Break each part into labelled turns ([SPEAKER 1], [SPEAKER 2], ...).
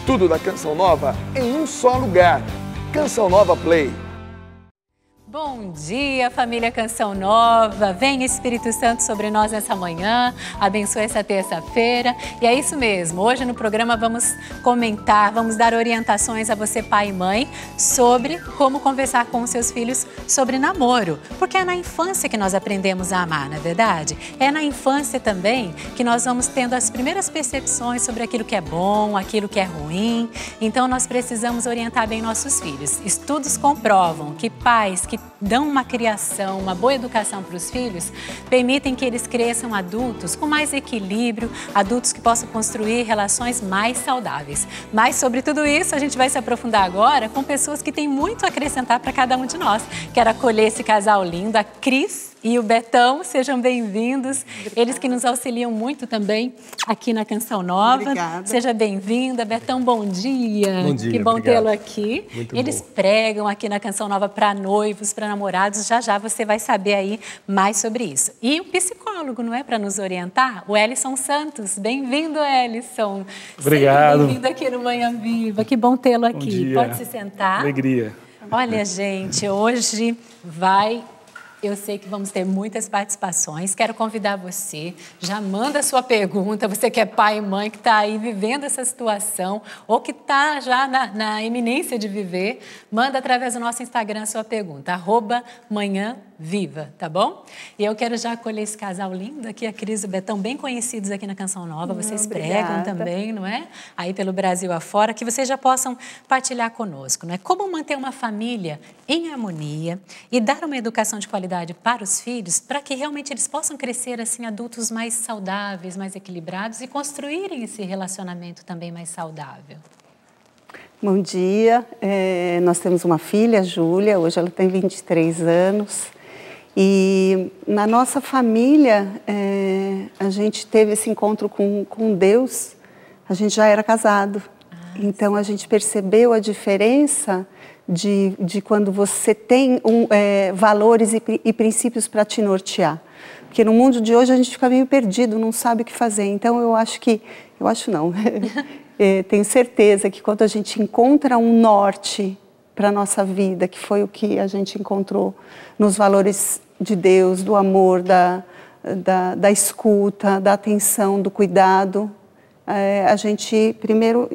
[SPEAKER 1] Tudo da Canção Nova em um só lugar. Canção Nova Play.
[SPEAKER 2] Bom dia, família Canção Nova. Venha Espírito Santo sobre nós nessa manhã, abençoe essa terça-feira. E é isso mesmo, hoje no programa vamos comentar, vamos dar orientações a você, pai e mãe, sobre como conversar com os seus filhos sobre namoro. Porque é na infância que nós aprendemos a amar, não é verdade? É na infância também que nós vamos tendo as primeiras percepções sobre aquilo que é bom, aquilo que é ruim. Então nós precisamos orientar bem nossos filhos. Estudos comprovam que pais que dão uma criação, uma boa educação para os filhos, permitem que eles cresçam adultos com mais equilíbrio, adultos que possam construir relações mais saudáveis. Mas sobre tudo isso a gente vai se aprofundar agora com pessoas que têm muito a acrescentar para cada um de nós. Quero acolher esse casal lindo, a Cris e o Betão, sejam bem-vindos. Eles que nos auxiliam muito também aqui na Canção Nova.
[SPEAKER 3] Obrigada.
[SPEAKER 2] Seja bem-vinda. Betão, bom dia.
[SPEAKER 4] Bom dia,
[SPEAKER 2] que bom
[SPEAKER 4] obrigado.
[SPEAKER 2] tê-lo aqui.
[SPEAKER 4] Muito
[SPEAKER 2] Eles
[SPEAKER 4] bom.
[SPEAKER 2] pregam aqui na Canção Nova para noivos, para namorados. Já já você vai saber aí mais sobre isso. E o psicólogo, não é, para nos orientar? O Ellison Santos. Bem-vindo, Ellison.
[SPEAKER 4] Obrigado.
[SPEAKER 2] Seja bem-vindo aqui no Manhã Viva. Que bom tê-lo aqui.
[SPEAKER 4] Bom dia.
[SPEAKER 2] Pode se sentar.
[SPEAKER 4] Alegria.
[SPEAKER 2] Olha, gente, hoje eu sei que vamos ter muitas participações. Quero convidar você, já manda a sua pergunta, você que é pai e mãe, que está aí vivendo essa situação, ou que está já na iminência de viver, manda através do nosso Instagram a sua pergunta, @manhãviva, tá bom? E eu quero já acolher esse casal lindo aqui, a Cris e o Betão, bem conhecidos aqui na Canção Nova, vocês pregam também, não é? Aí pelo Brasil afora, que vocês já possam partilhar conosco, não é? Como manter uma família em harmonia e dar uma educação de qualidade para os filhos, para que realmente eles possam crescer assim adultos mais saudáveis, mais equilibrados e construírem esse relacionamento também mais saudável.
[SPEAKER 3] Bom dia, nós temos uma filha, Júlia, hoje ela tem 23 anos. E na nossa família, a gente teve esse encontro com Deus, a gente já era casado. Então a gente percebeu a diferença de quando você tem valores e princípios para te nortear. Porque no mundo de hoje a gente fica meio perdido, não sabe o que fazer. Então tenho certeza que quando a gente encontra um norte para a nossa vida, que foi o que a gente encontrou nos valores de Deus, do amor, da escuta, da atenção, do cuidado, a gente primeiro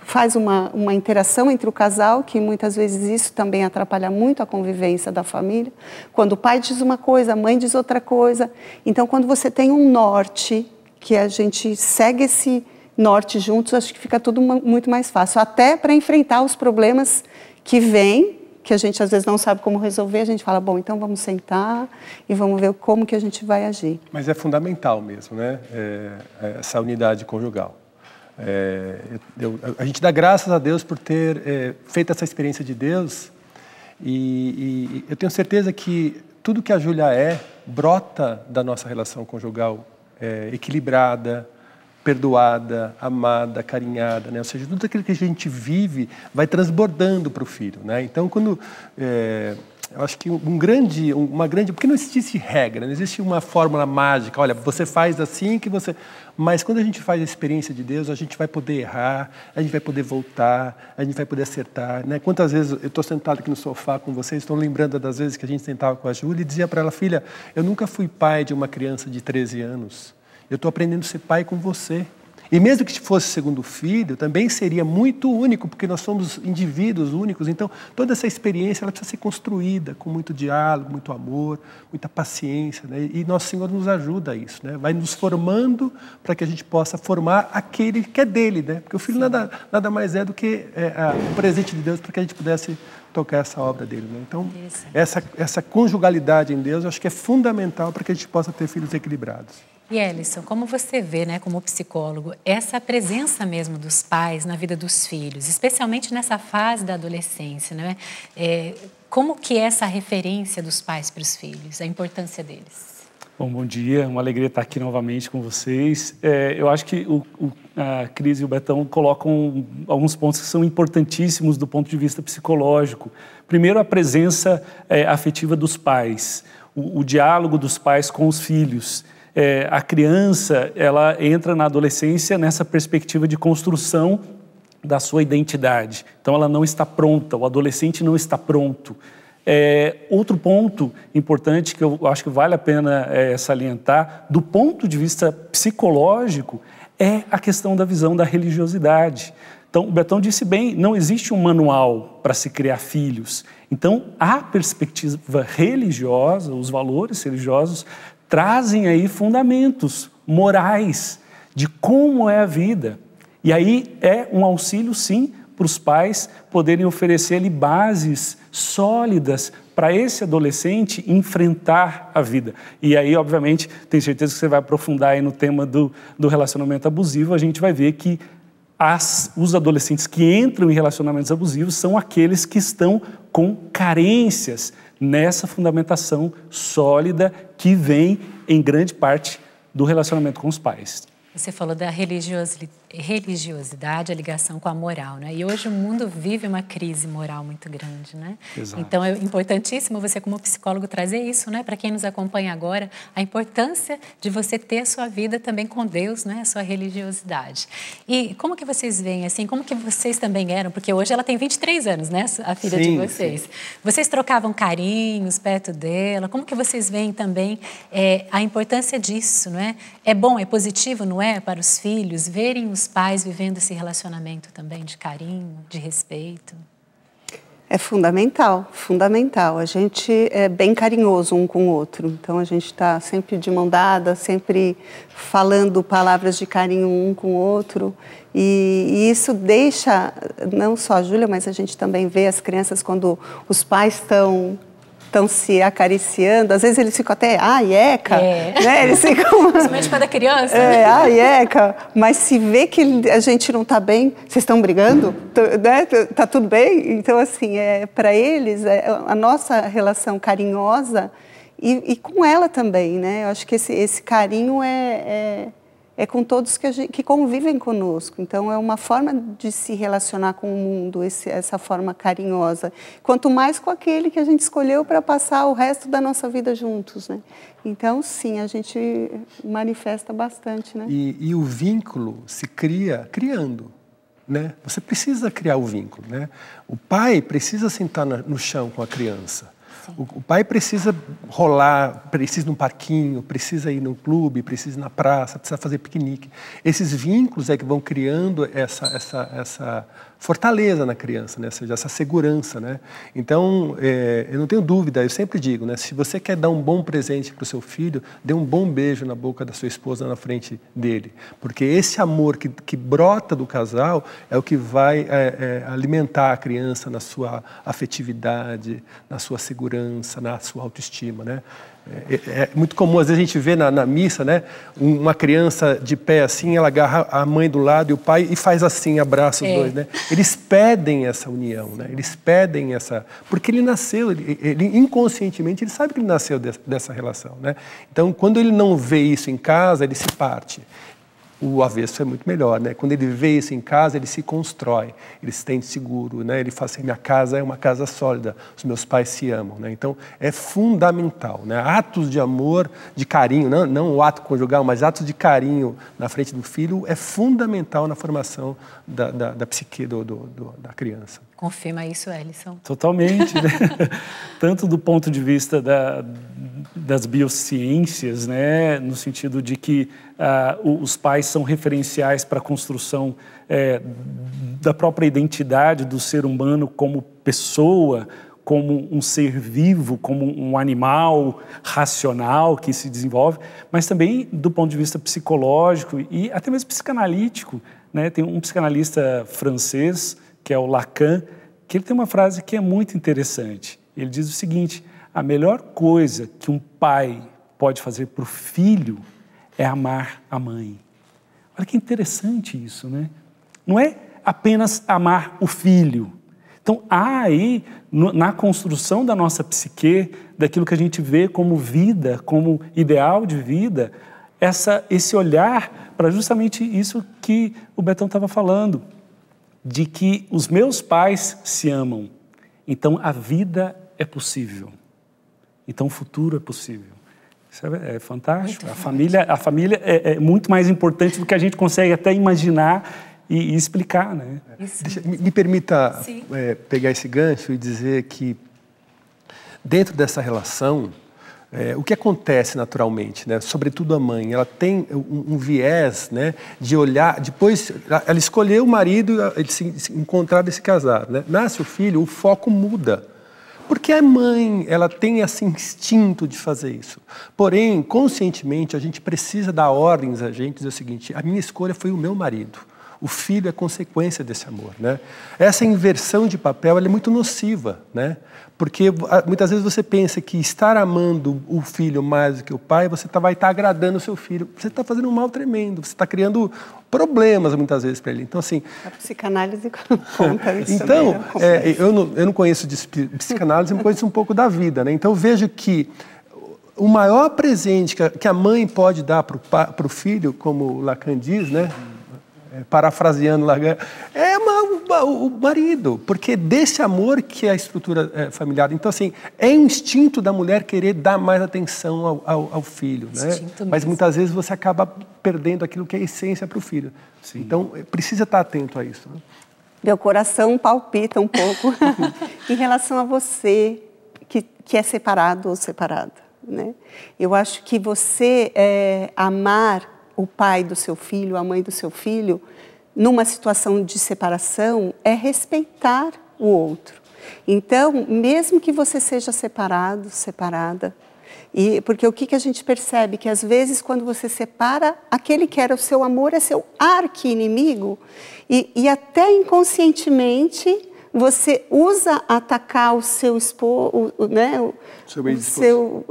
[SPEAKER 3] faz uma interação entre o casal, que muitas vezes isso também atrapalha muito a convivência da família. Quando o pai diz uma coisa, a mãe diz outra coisa. Então, quando você tem um norte, que a gente segue esse norte juntos, acho que fica tudo muito mais fácil. Até para enfrentar os problemas que vêm, que a gente às vezes não sabe como resolver, a gente fala, bom, então vamos sentar e vamos ver como que a gente vai agir.
[SPEAKER 4] Mas é fundamental mesmo, né? Essa unidade conjugal. A gente dá graças a Deus por ter feito essa experiência de Deus e eu tenho certeza que tudo que a Júlia brota da nossa relação conjugal equilibrada, perdoada, amada, carinhada, né? Ou seja, tudo aquilo que a gente vive vai transbordando para o filho, né? Então, eu acho que porque não existe regra, não existe uma fórmula mágica, olha, você faz assim mas quando a gente faz a experiência de Deus, a gente vai poder errar, a gente vai poder voltar, a gente vai poder acertar, né? Quantas vezes eu estou sentado aqui no sofá com vocês, estou lembrando das vezes que a gente sentava com a Júlia e dizia para ela, filha, eu nunca fui pai de uma criança de 13 anos, eu estou aprendendo a ser pai com você. E mesmo que fosse segundo filho, também seria muito único, porque nós somos indivíduos únicos. Então, toda essa experiência ela precisa ser construída com muito diálogo, muito amor, muita paciência, né? E Nosso Senhor nos ajuda a isso, né? Vai nos formando para que a gente possa formar aquele que é dele, né? Porque o filho nada mais é do que o presente de Deus para que a gente pudesse tocar essa obra dele, né? Então, essa conjugalidade em Deus, eu acho que é fundamental para que a gente possa ter filhos equilibrados.
[SPEAKER 2] E Ellison, como você vê, né, como psicólogo, essa presença mesmo dos pais na vida dos filhos, especialmente nessa fase da adolescência, né? Como que é essa referência dos pais para os filhos, a importância deles?
[SPEAKER 5] Bom dia, uma alegria estar aqui novamente com vocês. Eu acho que a Cris e o Betão colocam alguns pontos que são importantíssimos do ponto de vista psicológico. Primeiro, a presença afetiva dos pais, o diálogo dos pais com os filhos. A criança, ela entra na adolescência nessa perspectiva de construção da sua identidade. Então, ela não está pronta, o adolescente não está pronto. Outro ponto importante que eu acho que vale a pena salientar, do ponto de vista psicológico, é a questão da visão da religiosidade. Então, o Betão disse bem, não existe um manual para se criar filhos. Então, a perspectiva religiosa, os valores religiosos, trazem aí fundamentos morais de como é a vida. E aí é um auxílio, sim, para os pais poderem oferecer-lhe bases sólidas para esse adolescente enfrentar a vida. E aí, obviamente, tenho certeza que você vai aprofundar aí no tema do relacionamento abusivo, a gente vai ver que os adolescentes que entram em relacionamentos abusivos são aqueles que estão com carências nessa fundamentação sólida que vem, em grande parte, do relacionamento com os pais.
[SPEAKER 2] Você falou da religiosidade, a ligação com a moral, né? E hoje o mundo vive uma crise moral muito grande, né?
[SPEAKER 5] Exato.
[SPEAKER 2] Então é importantíssimo você, como psicólogo, trazer isso, né? Para quem nos acompanha agora, a importância de você ter a sua vida também com Deus, né? A sua religiosidade. E como que vocês veem, assim, como que vocês também eram? Porque hoje ela tem 23 anos, né? A filha de vocês. Sim. Vocês trocavam carinhos perto dela? Como que vocês veem também a importância disso, não é? É bom, é positivo, não é? Para os filhos verem os pais vivendo esse relacionamento também de carinho, de respeito.
[SPEAKER 3] É fundamental, fundamental. A gente é bem carinhoso um com o outro. Então, a gente está sempre de mão dada, sempre falando palavras de carinho um com o outro. E isso deixa, não só a Júlia, mas a gente também vê as crianças quando os pais estão se acariciando, às vezes eles ficam até, eca, né? Eles ficam...
[SPEAKER 2] Principalmente quando é criança.
[SPEAKER 3] Eca, mas se vê que a gente não está bem, vocês estão brigando? Né? Tá tudo bem? Então, assim, para eles, a nossa relação carinhosa e com ela também, né? Eu acho que esse carinho é com todos que convivem conosco. Então, é uma forma de se relacionar com o mundo, essa forma carinhosa. Quanto mais com aquele que a gente escolheu para passar o resto da nossa vida juntos, né? Então, sim, a gente manifesta bastante, né?
[SPEAKER 4] E o vínculo se cria criando, né? Você precisa criar o vínculo, né? O pai precisa sentar no chão com a criança. O pai precisa rolar, precisa ir num parquinho, precisa ir no clube, precisa ir na praça, precisa fazer piquenique. Esses vínculos é que vão criando essa fortaleza na criança, né? Ou seja, essa segurança, né? Então, eu não tenho dúvida, eu sempre digo, né? Se você quer dar um bom presente para o seu filho, dê um bom beijo na boca da sua esposa na frente dele. Porque esse amor que brota do casal é o que vai alimentar a criança na sua afetividade, na sua segurança, na sua autoestima, né? É muito comum, às vezes a gente vê na missa, né, uma criança de pé assim, ela agarra a mãe do lado e o pai e faz assim, abraça os dois, né? Eles pedem essa união, né? Eles pedem essa... Porque ele nasceu, ele inconscientemente, ele sabe que ele nasceu dessa relação, né? Então, quando ele não vê isso em casa, ele se parte. O avesso é muito melhor, né? Quando ele vê isso em casa, ele se constrói, ele se sente seguro, né? Ele fala assim, minha casa é uma casa sólida, os meus pais se amam, né? Então, é fundamental, né? Atos de amor, de carinho, não o ato conjugal, mas atos de carinho na frente do filho é fundamental na formação da psique da criança.
[SPEAKER 2] Confirma isso, Ellison?
[SPEAKER 5] Totalmente, né? Tanto do ponto de vista das biociências, né? No sentido de que os pais são referenciais para a construção da própria identidade do ser humano como pessoa, como um ser vivo, como um animal racional que se desenvolve, mas também do ponto de vista psicológico e até mesmo psicanalítico, né? Tem um psicanalista francês, que é o Lacan, que ele tem uma frase que é muito interessante. Ele diz o seguinte, a melhor coisa que um pai pode fazer para o filho é amar a mãe. Olha que interessante isso, né? Não é apenas amar o filho. Então, há aí, na construção da nossa psique, daquilo que a gente vê como vida, como ideal de vida, esse olhar para justamente isso que o Betão estava falando, de que os meus pais se amam, então a vida é possível, então o futuro é possível. Isso é fantástico. A família é muito mais importante do que a gente consegue até imaginar e explicar, né?
[SPEAKER 4] Me permita pegar esse gancho e dizer que dentro dessa relação, o que acontece naturalmente, né? Sobretudo a mãe, ela tem um viés, né, de olhar, depois ela escolheu o marido, eles se encontraram e se casaram, né? Nasce o filho, o foco muda. Porque a mãe, ela tem esse instinto de fazer isso. Porém, conscientemente, a gente precisa dar ordens a gente, dizer o seguinte: a minha escolha foi o meu marido. O filho é consequência desse amor, né? Essa inversão de papel, ela é muito nociva, né? Porque muitas vezes você pensa que estar amando o filho mais do que o pai, você vai estar agradando o seu filho. Você está fazendo um mal tremendo, você está criando problemas muitas vezes para ele. Então, assim...
[SPEAKER 3] A psicanálise conta isso.
[SPEAKER 4] Então, eu não conheço de psicanálise, mas conheço um pouco da vida, né? Então, eu vejo que o maior presente que a mãe pode dar para o filho, como Lacan diz, né? Parafraseando Lacan, o marido, porque desse amor que é a estrutura familiar. Então, assim, é um instinto da mulher querer dar mais atenção ao filho, né? Mas muitas vezes você acaba perdendo aquilo que é essência para o filho. Sim. Então, precisa estar atento a isso, né?
[SPEAKER 3] Meu coração palpita um pouco em relação a você que é separado ou separada, né? Eu acho que você amar o pai do seu filho, a mãe do seu filho, numa situação de separação, é respeitar o outro. Então, mesmo que você seja separado, separada, porque o que a gente percebe? Que às vezes, quando você separa, aquele que era o seu amor é seu arqui-inimigo, e até inconscientemente você usa atacar o seu esposo, né, o seu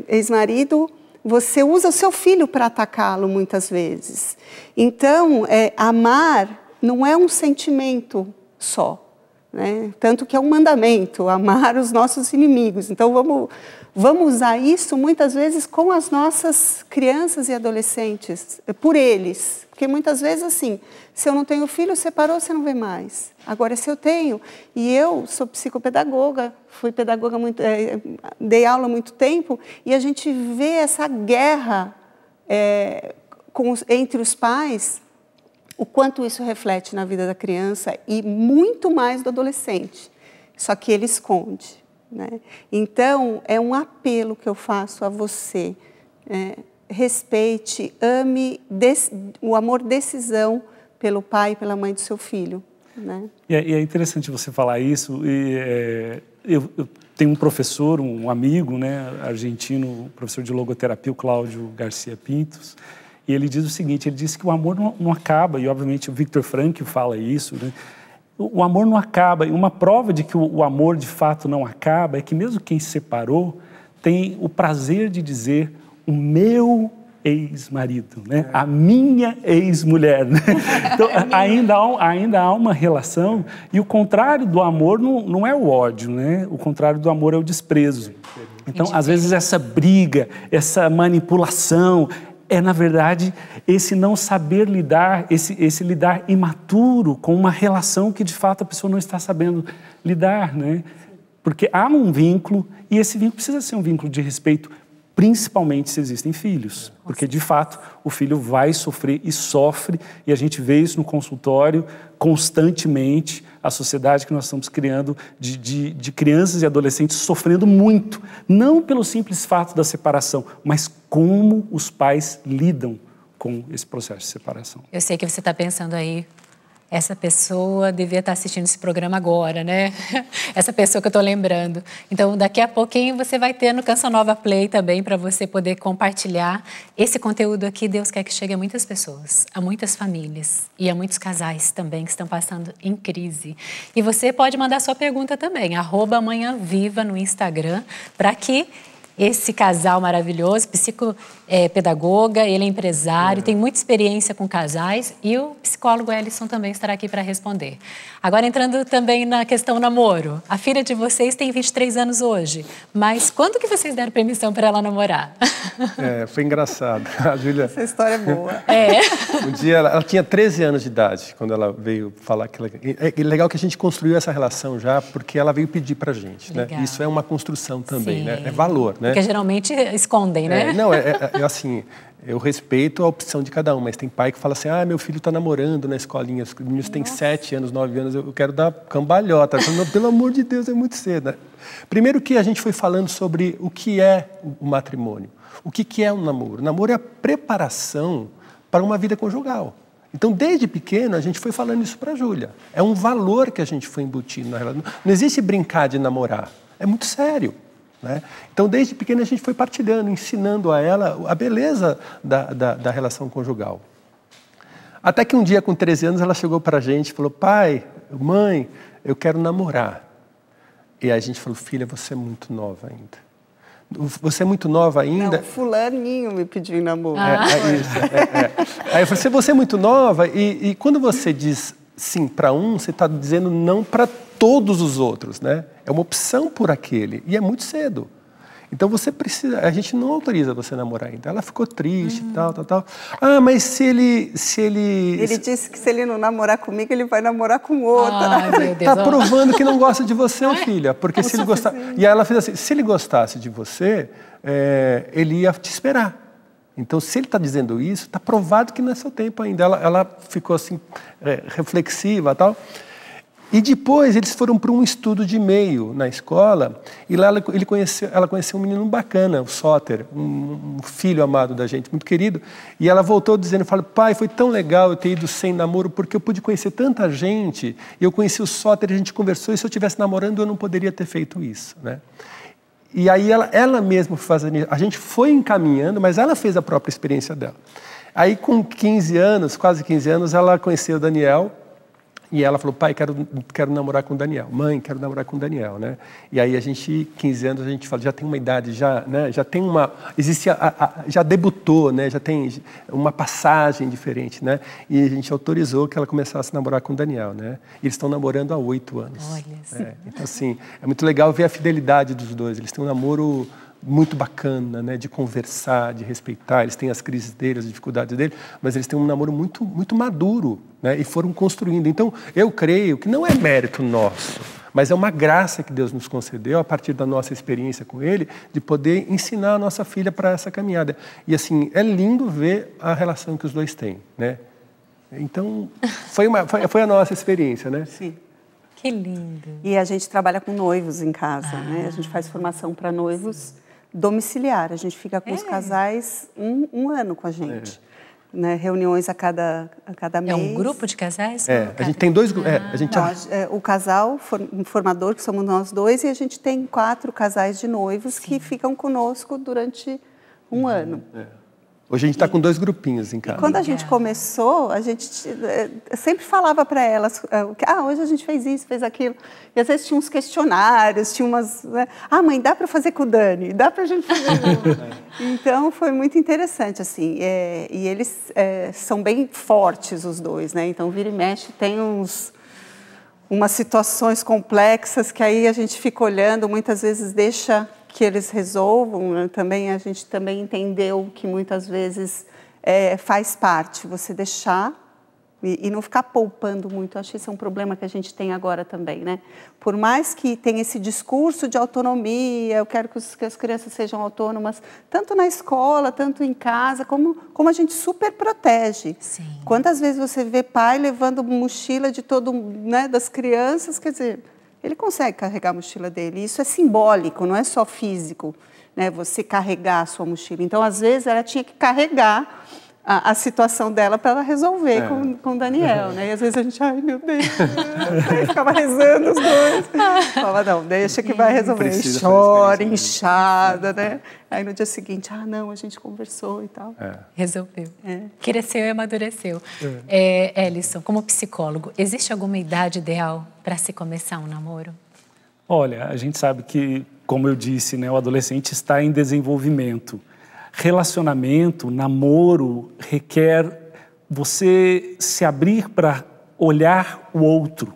[SPEAKER 3] ex-marido. Você usa o seu filho para atacá-lo muitas vezes. Então, amar não é um sentimento só, né? Tanto que é um mandamento, amar os nossos inimigos. Então, vamos usar isso muitas vezes com as nossas crianças e adolescentes, por eles. Porque muitas vezes, assim, se eu não tenho filho, separou, você não vê mais. Agora, se eu tenho, e eu sou psicopedagoga, fui pedagoga, dei aula há muito tempo, e a gente vê essa guerra entre os pais, o quanto isso reflete na vida da criança e muito mais do adolescente. Só que ele esconde, né? Então, é um apelo que eu faço a você. Respeite, ame o amor decisão pelo pai e pela mãe do seu filho, né?
[SPEAKER 5] E é interessante você falar isso. Eu tenho um professor, um amigo, né, argentino, professor de logoterapia, o Cláudio Garcia Pintos, e ele diz o seguinte, ele diz que o amor não acaba, e obviamente o Viktor Frankl fala isso, né? O amor não acaba, e uma prova de que o amor de fato não acaba é que mesmo quem se separou tem o prazer de dizer o meu ex-marido, né? A minha ex-mulher, né? Então, ainda há uma relação, e o contrário do amor não é o ódio, né? O contrário do amor é o desprezo. Então, às vezes, essa briga, essa manipulação, na verdade, esse não saber lidar, esse lidar imaturo com uma relação que, de fato, a pessoa não está sabendo lidar, né? Porque há um vínculo, e esse vínculo precisa ser um vínculo de respeito, principalmente se existem filhos, porque de fato o filho vai sofrer e sofre, e a gente vê isso no consultório constantemente, a sociedade que nós estamos criando de crianças e adolescentes sofrendo muito, não pelo simples fato da separação, mas como os pais lidam com esse processo de separação.
[SPEAKER 2] Eu sei que você está pensando aí, essa pessoa devia estar assistindo esse programa agora, né? Essa pessoa que eu estou lembrando. Então, daqui a pouquinho você vai ter no Canção Nova Play também para você poder compartilhar esse conteúdo aqui. Deus quer que chegue a muitas pessoas, a muitas famílias e a muitos casais também que estão passando em crise. E você pode mandar sua pergunta também, @manhãviva no Instagram, para que esse casal maravilhoso, psicopedagoga, ele é empresário, tem muita experiência com casais, e o psicólogo Ellison também estará aqui para responder. Agora, entrando também na questão namoro. A filha de vocês tem 23 anos hoje, mas quando que vocês deram permissão para ela namorar?
[SPEAKER 4] Foi engraçado. A Júlia...
[SPEAKER 3] Essa história é boa.
[SPEAKER 4] Um dia, ela tinha 13 anos de idade, quando ela veio falar que ela... É legal que a gente construiu essa relação já, porque ela veio pedir para a gente, né? Isso é uma construção também, né? É valor, né?
[SPEAKER 2] Porque geralmente escondem, né?
[SPEAKER 4] Eu respeito a opção de cada um, mas tem pai que fala assim, meu filho está namorando na escolinha, os meninos têm 7 anos, 9 anos, eu quero dar cambalhota. Falando, pelo amor de Deus, é muito cedo. Né? Primeiro que a gente foi falando sobre o que é o matrimônio, o que é um namoro. O namoro é a preparação para uma vida conjugal. Então, desde pequeno, a gente foi falando isso para a Júlia. É um valor que a gente foi embutindo na relação. Não existe brincar de namorar, é muito sério. Né? Então, desde pequena, a gente foi partilhando, ensinando a ela a beleza da relação conjugal. Até que um dia, com 13 anos, ela chegou para a gente e falou, pai, mãe, eu quero namorar. E aí a gente falou, filha, você é muito nova ainda. Você é muito nova ainda?
[SPEAKER 3] Não, fulaninho me pediu em namoro.
[SPEAKER 4] Aí eu falei, você é muito nova e quando você diz sim para um, você está dizendo não para todos os outros, né? É uma opção por aquele e é muito cedo. Então você precisa, a gente não autoriza você a namorar ainda. Ela ficou triste, tal. Mas se ele...
[SPEAKER 3] Ele disse que se ele não namorar comigo, ele vai namorar com outra.
[SPEAKER 2] Meu Deus.
[SPEAKER 4] Tá provando que não gosta de você, filha. Porque se ele gostar... E aí ela fez assim, se ele gostasse de você, ele ia te esperar. Então, se ele está dizendo isso, está provado que não é seu tempo ainda. Ela ficou assim, reflexiva e tal. E depois eles foram para um estudo de meio na escola e lá ela conheceu um menino bacana, o Soter, um filho amado da gente, muito querido. E ela voltou dizendo, pai, foi tão legal eu ter ido sem namoro porque eu pude conhecer tanta gente. E eu conheci o Soter, a gente conversou e se eu estivesse namorando eu não poderia ter feito isso, né? E aí ela mesma fazendo isso. A gente foi encaminhando, mas ela fez a própria experiência dela. Aí com 15 anos, quase 15 anos, ela conheceu o Daniel. E ela falou, pai, quero namorar com o Daniel. Mãe, quero namorar com o Daniel, né? E aí 15 anos, a gente fala, já tem uma idade, né? Já tem uma... já debutou, né? Já tem uma passagem diferente, né? E a gente autorizou que ela começasse a namorar com o Daniel, né? E eles estão namorando há 8 anos.
[SPEAKER 2] Olha.
[SPEAKER 4] Então, assim, é muito legal ver a fidelidade dos dois. Eles têm um namoro muito bacana, né, de conversar, de respeitar. Eles têm as crises deles, as dificuldades deles, mas eles têm um namoro muito, muito maduro, né, e foram construindo. Então, eu creio que não é mérito nosso, mas é uma graça que Deus nos concedeu, a partir da nossa experiência com Ele, de poder ensinar a nossa filha para essa caminhada. E, assim, é lindo ver a relação que os dois têm, né? Então, foi a nossa experiência, né?
[SPEAKER 3] Sim.
[SPEAKER 2] Que lindo.
[SPEAKER 3] E a gente trabalha com noivos em casa, né? A gente faz formação para noivos domiciliar. A gente fica com os casais um ano com a gente. Né? Reuniões a cada mês.
[SPEAKER 2] É um grupo de casais?
[SPEAKER 4] A gente tem 2 grupos.
[SPEAKER 3] O casal formador, que somos nós 2, e a gente tem 4 casais de noivos que ficam conosco durante um ano.
[SPEAKER 4] Hoje a gente está com 2 grupinhos em casa.
[SPEAKER 3] E quando a gente começou, a gente sempre falava para elas, hoje a gente fez isso, fez aquilo. E às vezes tinha uns questionários, tinha umas... Né? Mãe, dá para fazer com o Dani? Dá para a gente fazer? Então, foi muito interessante, assim. E eles são bem fortes, os dois, né? Então, vira e mexe, tem umas situações complexas que aí a gente fica olhando, muitas vezes deixa que eles resolvam, né? A gente também entendeu que muitas vezes faz parte você deixar e não ficar poupando muito. Acho que esse é um problema que a gente tem agora também, né? Por mais que tenha esse discurso de autonomia, eu quero que as crianças sejam autônomas, tanto na escola, tanto em casa, como a gente super protege.
[SPEAKER 2] Sim.
[SPEAKER 3] Quantas vezes você vê pai levando mochila de né, das crianças, quer dizer... Ele consegue carregar a mochila dele. Isso é simbólico, não é só físico, né? Você carregar a sua mochila. Então, às vezes, ela tinha que carregar a situação dela para ela resolver com o Daniel, né? E às vezes a gente, ai meu Deus, aí ficava rezando os dois. Falava, não, deixa que vai resolver. E chora, inchada, né? Aí no dia seguinte, não, a gente conversou e tal.
[SPEAKER 2] Resolveu. Cresceu e amadureceu. Ellison, como psicólogo, existe alguma idade ideal para se começar um namoro?
[SPEAKER 5] Olha, a gente sabe que, como eu disse, né, o adolescente está em desenvolvimento. Relacionamento, namoro, requer você se abrir para olhar o outro.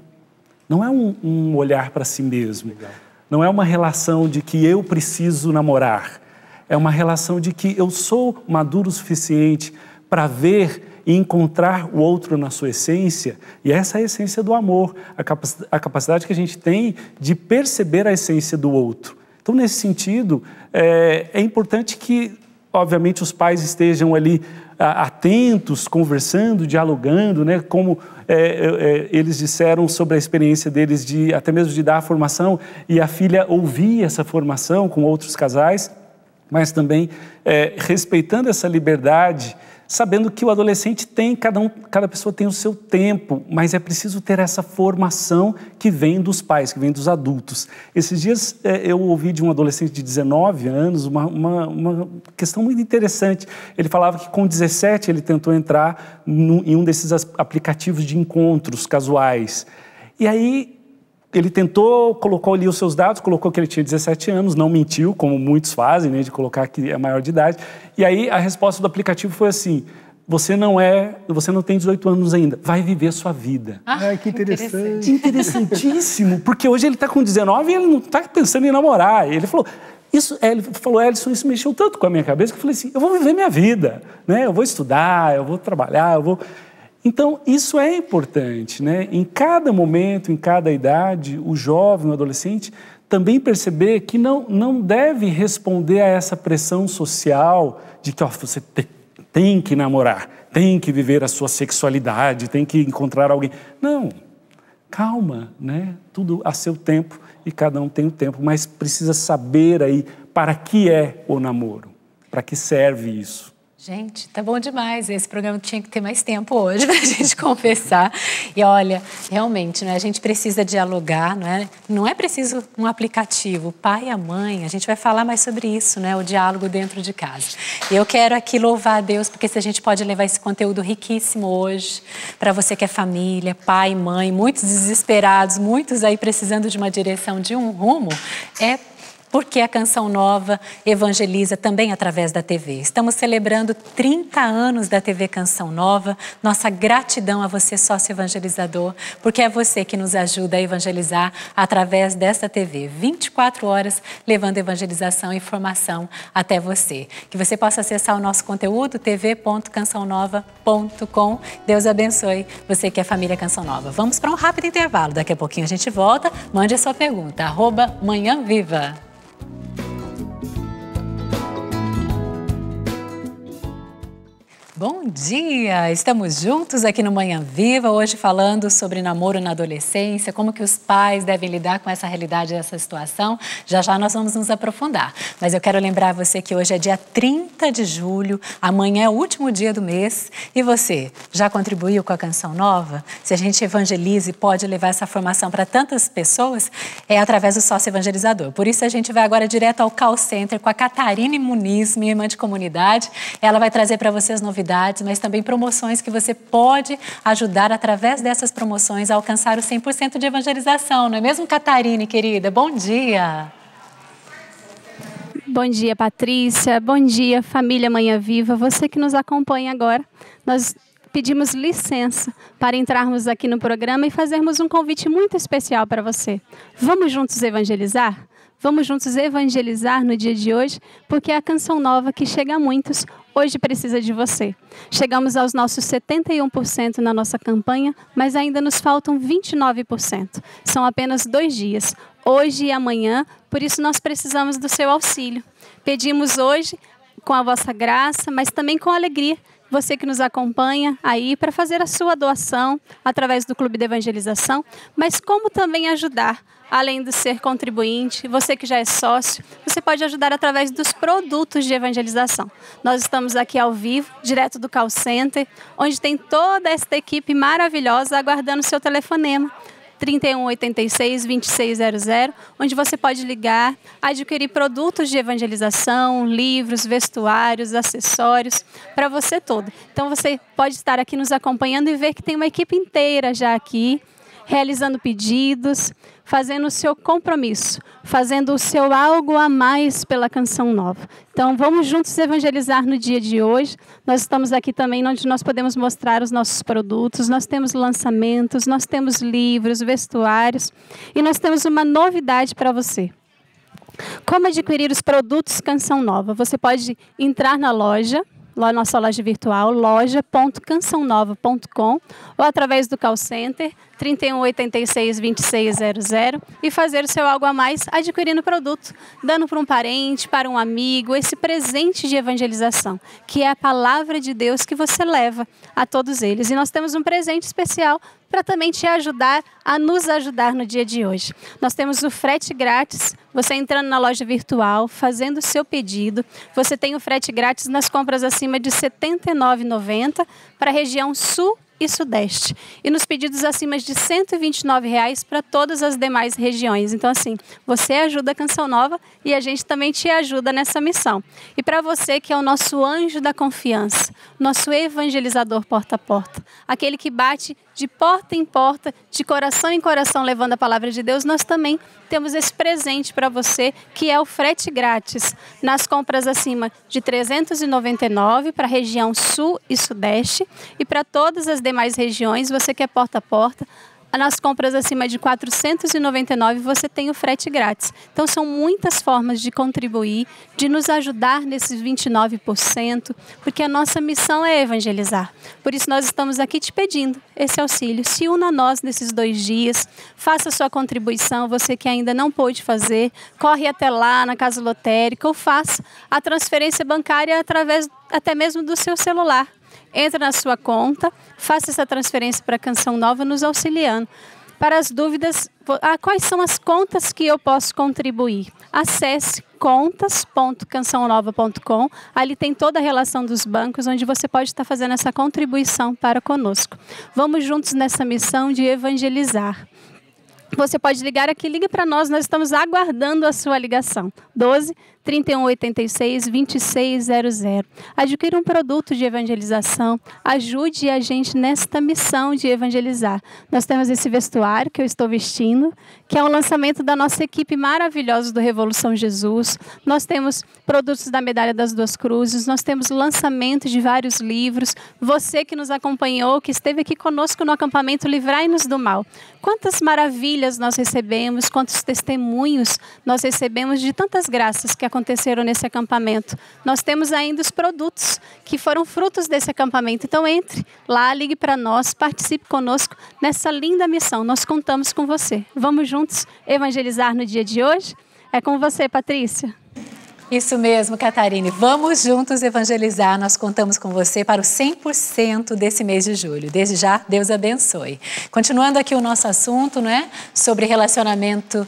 [SPEAKER 5] Não é um olhar para si mesmo. Legal. Não é uma relação de que eu preciso namorar. É uma relação de que eu sou maduro o suficiente para ver e encontrar o outro na sua essência. E essa é a essência do amor, a capacidade que a gente tem de perceber a essência do outro. Então, nesse sentido, é importante que obviamente, os pais estejam ali atentos, conversando, dialogando, né? Como eles disseram sobre a experiência deles até mesmo de dar a formação e a filha ouvir essa formação com outros casais, mas também respeitando essa liberdade, sabendo que o adolescente cada pessoa tem o seu tempo, mas é preciso ter essa formação que vem dos pais, que vem dos adultos. Esses dias eu ouvi de um adolescente de 19 anos uma questão muito interessante. Ele falava que com 17 ele tentou entrar em um desses aplicativos de encontros casuais. E aí ele tentou, colocou ali os seus dados, colocou que ele tinha 17 anos, não mentiu, como muitos fazem, né, de colocar que é maior de idade. E aí a resposta do aplicativo foi assim: você não tem 18 anos ainda, vai viver a sua vida.
[SPEAKER 4] Ai, que interessante.
[SPEAKER 5] Interessantíssimo, porque hoje ele está com 19 e ele não está pensando em namorar. Ele falou, Edson, isso mexeu tanto com a minha cabeça que eu falei assim, eu vou viver minha vida, né? Eu vou estudar, eu vou trabalhar, Então, isso é importante, né? Em cada momento, em cada idade, o jovem, o adolescente, também perceber que não deve responder a essa pressão social de que você tem que namorar, tem que viver a sua sexualidade, tem que encontrar alguém. Não, calma, né? Tudo a seu tempo e cada um tem o tempo, mas precisa saber aí para que é o namoro, para que serve isso.
[SPEAKER 2] Gente, tá bom demais. Esse programa tinha que ter mais tempo hoje para a gente conversar. E olha, realmente, né, a gente precisa dialogar, não é preciso um aplicativo. O pai e a mãe, a gente vai falar mais sobre isso, né, o diálogo dentro de casa. E eu quero aqui louvar a Deus, porque se a gente pode levar esse conteúdo riquíssimo hoje, para você que é família, pai, mãe, muitos desesperados, muitos aí precisando de uma direção, de um rumo, porque a Canção Nova evangeliza também através da TV. Estamos celebrando 30 anos da TV Canção Nova. Nossa gratidão a você, sócio evangelizador, porque é você que nos ajuda a evangelizar através desta TV. 24 horas levando evangelização e informação até você. Que você possa acessar o nosso conteúdo, tv.cançãonova.com. Deus abençoe você que é família Canção Nova. Vamos para um rápido intervalo. Daqui a pouquinho a gente volta. Mande a sua pergunta. @manhãviva. Bom dia! Estamos juntos aqui no Manhã Viva, hoje falando sobre namoro na adolescência, como que os pais devem lidar com essa realidade, essa situação. Já já nós vamos nos aprofundar. Mas eu quero lembrar você que hoje é dia 30 de julho, amanhã é o último dia do mês. E você, já contribuiu com a Canção Nova? Se a gente evangeliza e pode levar essa formação para tantas pessoas, é através do sócio evangelizador. Por isso a gente vai agora direto ao call center com a Catarine Muniz, minha irmã de comunidade. Ela vai trazer para você as novidades, mas também promoções que você pode ajudar através dessas promoções a alcançar o 100% de evangelização. Não é mesmo, Catarine, querida? Bom dia!
[SPEAKER 6] Bom dia, Patrícia. Bom dia, família Manhã Viva. Você que nos acompanha agora, nós pedimos licença para entrarmos aqui no programa e fazermos um convite muito especial para você. Vamos juntos evangelizar? Vamos juntos evangelizar no dia de hoje, porque é a Canção Nova que chega a muitos, hoje precisa de você. Chegamos aos nossos 71% na nossa campanha, mas ainda nos faltam 29%. São apenas 2 dias, hoje e amanhã, por isso nós precisamos do seu auxílio. Pedimos hoje, com a vossa graça, mas também com alegria, você que nos acompanha aí para fazer a sua doação através do Clube de Evangelização, mas como também ajudar, além de ser contribuinte, você que já é sócio, você pode ajudar através dos produtos de evangelização. Nós estamos aqui ao vivo, direto do call center, onde tem toda esta equipe maravilhosa aguardando o seu telefonema. 3186-2600, onde você pode ligar, adquirir produtos de evangelização, livros, vestuários, acessórios, para você todo. Então você pode estar aqui nos acompanhando e ver que tem uma equipe inteira já aqui, realizando pedidos, fazendo o seu compromisso, fazendo o seu algo a mais pela Canção Nova. Então, vamos juntos evangelizar no dia de hoje. Nós estamos aqui também onde nós podemos mostrar os nossos produtos, nós temos lançamentos, nós temos livros, vestuários e nós temos uma novidade para você. Como adquirir os produtos Canção Nova? Você pode entrar na loja, lá nossa loja virtual, loja.cançãonova.com ou através do call center 3186-2600 e fazer o seu algo a mais adquirindo o produto, dando para um parente, para um amigo, esse presente de evangelização, que é a palavra de Deus que você leva a todos eles. E nós temos um presente especial para também te ajudar a nos ajudar no dia de hoje. Nós temos o frete grátis, você entrando na loja virtual, fazendo o seu pedido, você tem o frete grátis nas compras acima de R$ 79,90 para a região sul e sudeste. E nos pedidos acima de R$ 129,00 para todas as demais regiões. Então, assim, você ajuda a Canção Nova e a gente também te ajuda nessa missão. E para você que é o nosso anjo da confiança, nosso evangelizador porta a porta, aquele que bate de porta em porta, de coração em coração, levando a palavra de Deus, nós também temos esse presente para você, que é o frete grátis nas compras acima de R$ 399 para a região sul e sudeste, e para todas as demais regiões, você que é porta a porta, nas compras acima de R$ 499 você tem o frete grátis. Então são muitas formas de contribuir, de nos ajudar nesses 29%, porque a nossa missão é evangelizar. Por isso nós estamos aqui te pedindo esse auxílio. Se una a nós nesses 2 dias, faça a sua contribuição, você que ainda não pôde fazer, corre até lá na casa lotérica ou faça a transferência bancária através até mesmo do seu celular. Entra na sua conta, faça essa transferência para a Canção Nova, nos auxiliando. Para as dúvidas, quais são as contas que eu posso contribuir? Acesse contas.cançãonova.com. Ali tem toda a relação dos bancos, onde você pode estar fazendo essa contribuição para conosco. Vamos juntos nessa missão de evangelizar. Você pode ligar aqui, ligue para nós estamos aguardando a sua ligação. 12-3186-2600. Adquira um produto de evangelização, ajude a gente nesta missão de evangelizar. Nós temos esse vestuário que eu estou vestindo, que é um lançamento da nossa equipe maravilhosa do Revolução Jesus. Nós temos produtos da Medalha das Duas Cruzes, nós temos lançamento de vários livros. Você que nos acompanhou, que esteve aqui conosco no acampamento Livrai-nos do Mal. Quantas maravilhas nós recebemos, quantos testemunhos nós recebemos de tantas graças que aconteceram nesse acampamento. Nós temos ainda os produtos que foram frutos desse acampamento. Então entre lá, ligue para nós, participe conosco nessa linda missão. Nós contamos com você. Vamos juntos evangelizar no dia de hoje? É com você, Patrícia.
[SPEAKER 2] Isso mesmo, Catarine. Vamos juntos evangelizar. Nós contamos com você para o 100% desse mês de julho. Desde já, Deus abençoe. Continuando aqui o nosso assunto, né, sobre relacionamento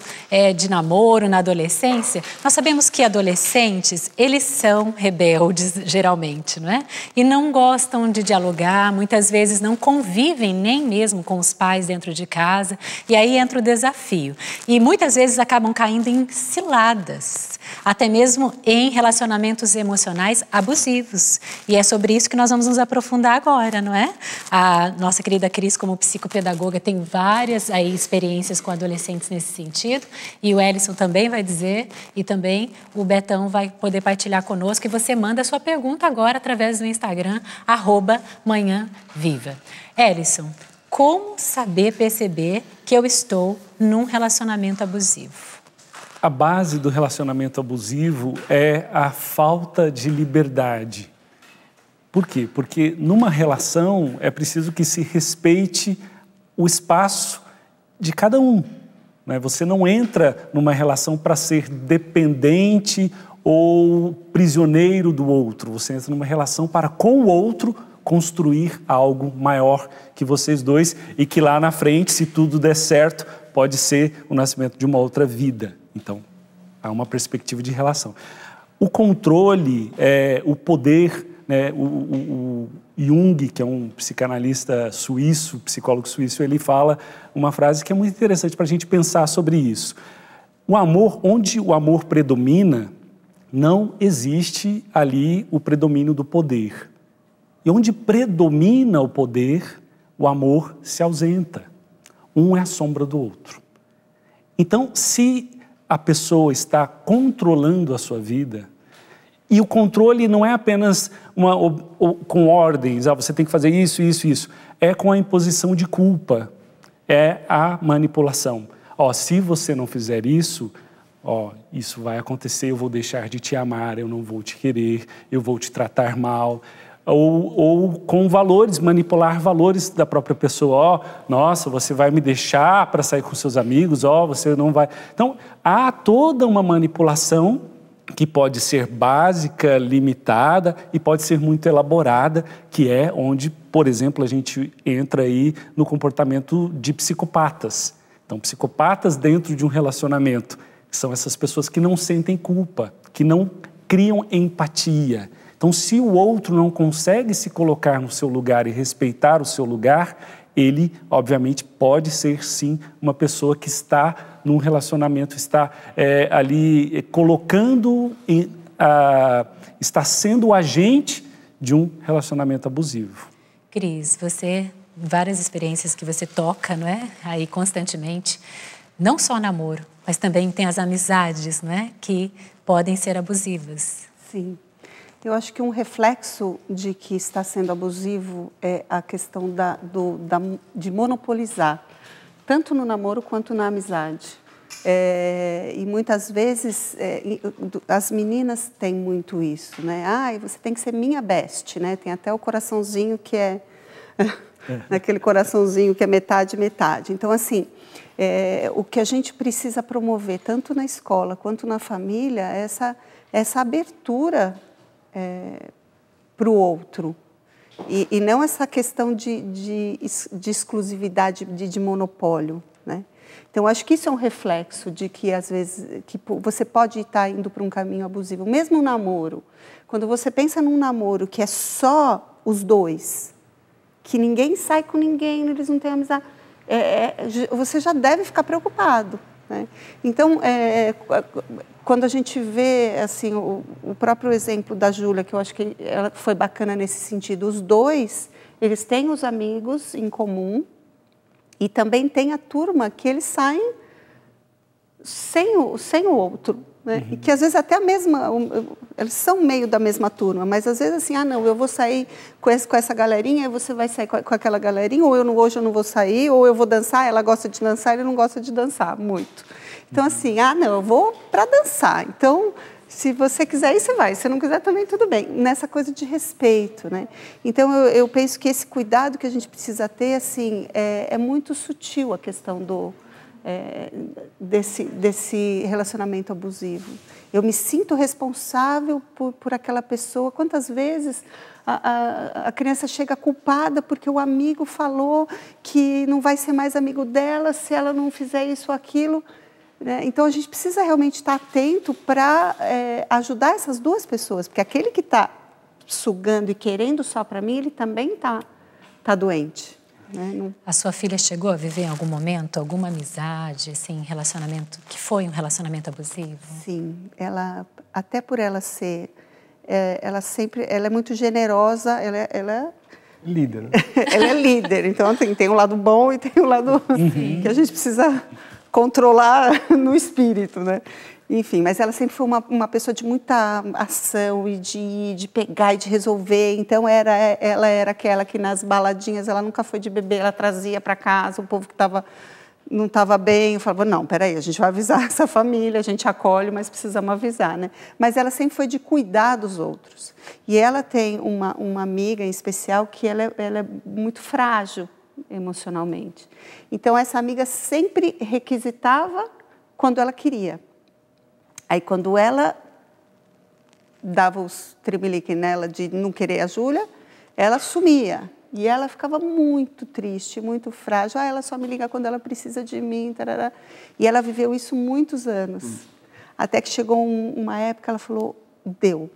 [SPEAKER 2] de namoro na adolescência, nós sabemos que adolescentes, eles são rebeldes, geralmente, não é? E não gostam de dialogar, muitas vezes não convivem nem mesmo com os pais dentro de casa. E aí entra o desafio. E muitas vezes acabam caindo em ciladas, até mesmo em relacionamentos emocionais abusivos. E é sobre isso que nós vamos nos aprofundar agora, não é? A nossa querida Cris, como psicopedagoga, tem várias experiências com adolescentes nesse sentido. E o Ellison também vai dizer, e também o Betão vai poder partilhar conosco. E você manda a sua pergunta agora através do Instagram, @manhãviva. Ellison, como saber perceber que eu estou num relacionamento abusivo?
[SPEAKER 5] A base do relacionamento abusivo é a falta de liberdade. Por quê? Porque numa relação é preciso que se respeite o espaço de cada um, né? Você não entra numa relação para ser dependente ou prisioneiro do outro. Você entra numa relação para, com o outro, construir algo maior que vocês dois e que lá na frente, se tudo der certo, pode ser o nascimento de uma outra vida. Então, há uma perspectiva de relação. O controle, o poder, né, o Jung, que é um psicanalista suíço, psicólogo suíço, ele fala uma frase que é muito interessante para a gente pensar sobre isso. O amor, onde o amor predomina, não existe ali o predomínio do poder. E onde predomina o poder, o amor se ausenta. Um é a sombra do outro. Então, se a pessoa está controlando a sua vida, e o controle não é apenas com ordens, você tem que fazer isso, isso, isso. É com a imposição de culpa, é a manipulação. Se você não fizer isso, isso vai acontecer, eu vou deixar de te amar, eu não vou te querer, eu vou te tratar mal. ou com valores, manipular valores da própria pessoa. Ó, nossa, você vai me deixar para sair com seus amigos, ó, você não vai... Então, há toda uma manipulação que pode ser básica, limitada e pode ser muito elaborada, que é onde, por exemplo, a gente entra aí no comportamento de psicopatas. Então, psicopatas dentro de um relacionamento são essas pessoas que não sentem culpa, que não criam empatia. Então, se o outro não consegue se colocar no seu lugar e respeitar o seu lugar, ele, obviamente, pode ser, sim, uma pessoa que está num relacionamento, está ali colocando, está sendo o agente de um relacionamento abusivo.
[SPEAKER 2] Cris, várias experiências que você toca, não é? Aí constantemente, não só namoro, mas também tem as amizades, não é? Que podem ser abusivas.
[SPEAKER 3] Sim. Eu acho que um reflexo de que está sendo abusivo é a questão de monopolizar, tanto no namoro quanto na amizade. E muitas vezes as meninas têm muito isso, né? Você tem que ser minha best, né? Tem até o coraçãozinho que é aquele coraçãozinho que é metade, metade. Então, assim, o que a gente precisa promover, tanto na escola quanto na família, é essa abertura para o outro. E não essa questão de exclusividade, de monopólio, né? Então, acho que isso é um reflexo de que, às vezes, que você pode estar indo para um caminho abusivo. Mesmo no namoro, quando você pensa num namoro que é só os dois, que ninguém sai com ninguém, eles não têm amizade, você já deve ficar preocupado, né? Então, quando a gente vê assim, o próprio exemplo da Júlia, que eu acho que ela foi bacana nesse sentido, os dois, eles têm os amigos em comum e também tem a turma que eles saem sem o outro, né? Uhum. E que às vezes até eles são meio da mesma turma, mas às vezes assim, não, eu vou sair com essa galerinha, e você vai sair com aquela galerinha, ou hoje eu não vou sair, ou eu vou dançar, ela gosta de dançar, ele não gosta de dançar muito. Então assim, não, eu vou para dançar, então se você quiser ir, você vai, se não quiser também tudo bem, nessa coisa de respeito, né? Então eu penso que esse cuidado que a gente precisa ter, assim, é muito sutil a questão desse relacionamento abusivo. Eu me sinto responsável por aquela pessoa. Quantas vezes a criança chega culpada porque o amigo falou que não vai ser mais amigo dela se ela não fizer isso ou aquilo, né? Então, a gente precisa realmente estar atento para ajudar essas duas pessoas, porque aquele que está sugando e querendo só para mim, ele também tá doente. Né?
[SPEAKER 2] A sua filha chegou a viver em algum momento alguma amizade, assim, relacionamento que foi um relacionamento abusivo?
[SPEAKER 3] Sim, até por ela ser, ela é muito generosa, ela
[SPEAKER 4] líder, né?
[SPEAKER 3] Ela é líder, então tem um lado bom e tem um lado que a gente precisa controlar no espírito, né? Enfim, mas ela sempre foi uma pessoa de muita ação e de pegar e de resolver. Então, ela era aquela que nas baladinhas, ela nunca foi de beber, ela trazia para casa o povo que não estava bem. Eu falava, não, peraí, a gente vai avisar essa família, a gente acolhe, mas precisamos avisar, né? Mas ela sempre foi de cuidar dos outros. E ela tem uma amiga em especial que ela é muito frágil emocionalmente. Então, essa amiga sempre requisitava quando ela queria. Aí, quando ela dava os tremelique nela de não querer a Júlia, ela sumia. E ela ficava muito triste, muito frágil. Ela só me liga quando ela precisa de mim. Tarará. E ela viveu isso muitos anos. Até que chegou uma época, ela falou, deu.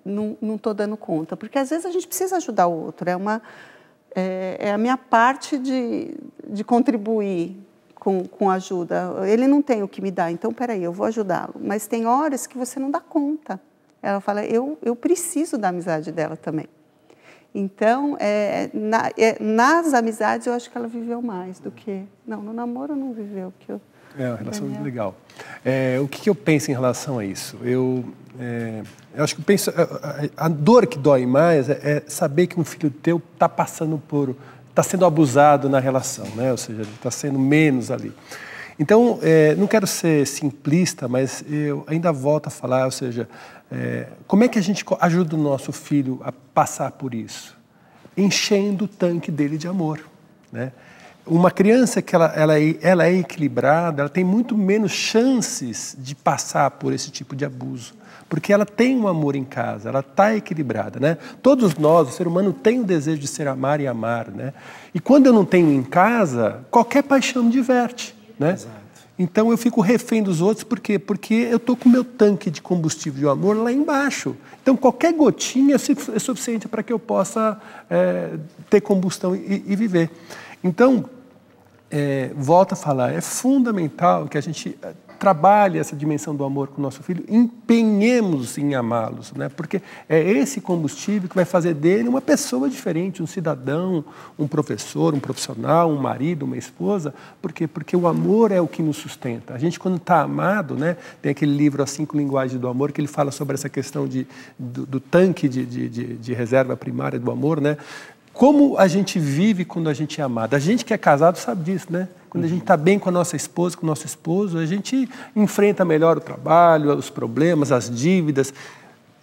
[SPEAKER 3] Não estou dando conta. Porque, às vezes, a gente precisa ajudar o outro. É a minha parte de contribuir com ajuda. Ele não tem o que me dar, então, peraí, eu vou ajudá-lo. Mas tem horas que você não dá conta. Ela fala, eu preciso da amizade dela também. Então, nas amizades, eu acho que ela viveu mais do que... Não, no namoro não viveu.
[SPEAKER 4] Uma relação legal. O que eu penso em relação a isso? Eu acho que a dor que dói mais é saber que um filho teu está sendo abusado na relação, né? Ou seja, ele está sendo menos ali. Então, não quero ser simplista, mas eu ainda volto a falar, ou seja, Como é que a gente ajuda o nosso filho a passar por isso? Enchendo o tanque dele de amor, né? Uma criança que ela é equilibrada, ela tem muito menos chances de passar por esse tipo de abuso, porque ela tem um amor em casa, ela está equilibrada, né? Todos nós, o ser humano tem o desejo de ser amar e amar, né? E quando eu não tenho em casa, qualquer paixão me diverte, né? Exato. Então eu fico refém dos outros, por quê? Porque eu estou com o meu tanque de combustível de amor lá embaixo. Então qualquer gotinha é suficiente para que eu possa ter combustão e viver. Então, volto a falar, é fundamental que a gente trabalhe essa dimensão do amor com o nosso filho, empenhemos em amá-los, né? Porque é esse combustível que vai fazer dele uma pessoa diferente, um cidadão, um professor, um profissional, um marido, uma esposa. Por quê? Porque o amor é o que nos sustenta. A gente, quando está amado, né? Tem aquele livro, As 5 Linguagens do Amor, que ele fala sobre essa questão do tanque de reserva primária do amor, né? Como a gente vive quando a gente é amado. A gente que é casado sabe disso, né? Quando a gente está bem com a nossa esposa, com o nosso esposo, a gente enfrenta melhor o trabalho, os problemas, as dívidas.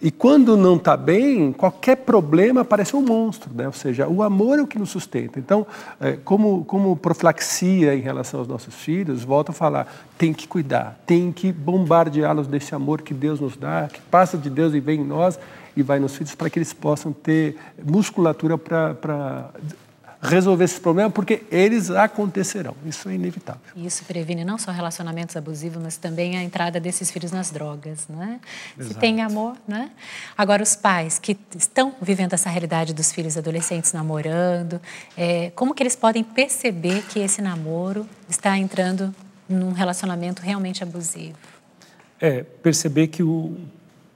[SPEAKER 4] E quando não está bem, qualquer problema parece um monstro, né? Ou seja, o amor é o que nos sustenta. Então, como profilaxia em relação aos nossos filhos, volto a falar, tem que cuidar, tem que bombardeá-los desse amor que Deus nos dá, que passa de Deus e vem em nós e vai nos filhos, para que eles possam ter musculatura para resolver esses problemas, porque eles acontecerão. Isso é inevitável.
[SPEAKER 2] Isso previne não só relacionamentos abusivos, mas também a entrada desses filhos nas drogas, né?
[SPEAKER 4] Exato.
[SPEAKER 2] Se tem amor, né? Agora, os pais que estão vivendo essa realidade dos filhos adolescentes namorando, como que eles podem perceber que esse namoro está entrando num relacionamento realmente abusivo?
[SPEAKER 5] Perceber que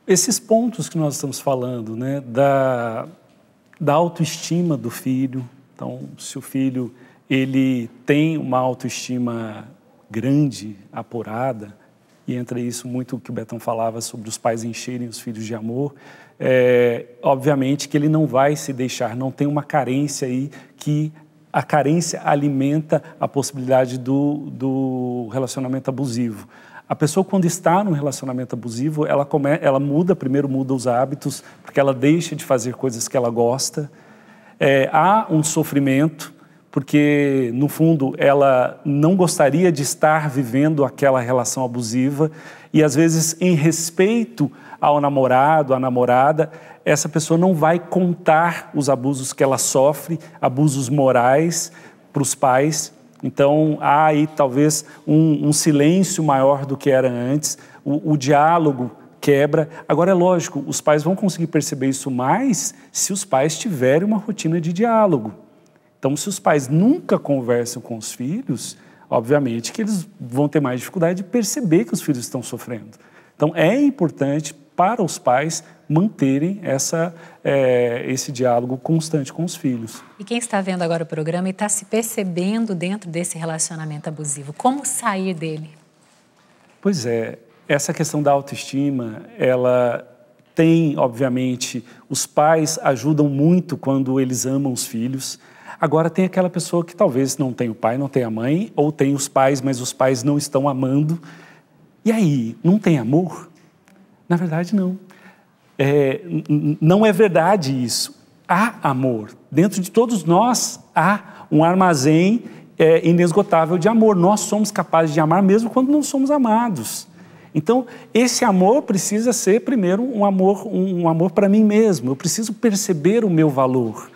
[SPEAKER 5] esses pontos que nós estamos falando, né? Da autoestima do filho. Então, se o filho ele tem uma autoestima grande, apurada, e entra isso muito o que o Betão falava sobre os pais encherem os filhos de amor, obviamente que ele não vai se deixar, não tem uma carência aí, que a carência alimenta a possibilidade do relacionamento abusivo. A pessoa, quando está num relacionamento abusivo, ela muda os hábitos, porque ela deixa de fazer coisas que ela gosta. Há um sofrimento, porque, no fundo, ela não gostaria de estar vivendo aquela relação abusiva e, às vezes, em respeito ao namorado, à namorada, essa pessoa não vai contar os abusos que ela sofre, abusos morais, para os pais. Então, há aí, talvez, um silêncio maior do que era antes, o diálogo quebra. Agora, é lógico, os pais vão conseguir perceber isso mais se os pais tiverem uma rotina de diálogo. Então, se os pais nunca conversam com os filhos, obviamente que eles vão ter mais dificuldade de perceber que os filhos estão sofrendo. Então, é importante para os pais manterem esse diálogo constante com os filhos.
[SPEAKER 2] E quem está vendo agora o programa e está se percebendo dentro desse relacionamento abusivo, como sair dele?
[SPEAKER 5] Pois é. Essa questão da autoestima, ela tem, obviamente, os pais ajudam muito quando eles amam os filhos. Agora tem aquela pessoa que talvez não tem o pai, não tem a mãe, ou tem os pais, mas os pais não estão amando. E aí, não tem amor? Na verdade, não. Não é verdade isso. Há amor. Dentro de todos nós há um armazém inesgotável de amor. Nós somos capazes de amar mesmo quando não somos amados. Então, esse amor precisa ser, primeiro, um amor para mim mesmo. Eu preciso perceber o meu valor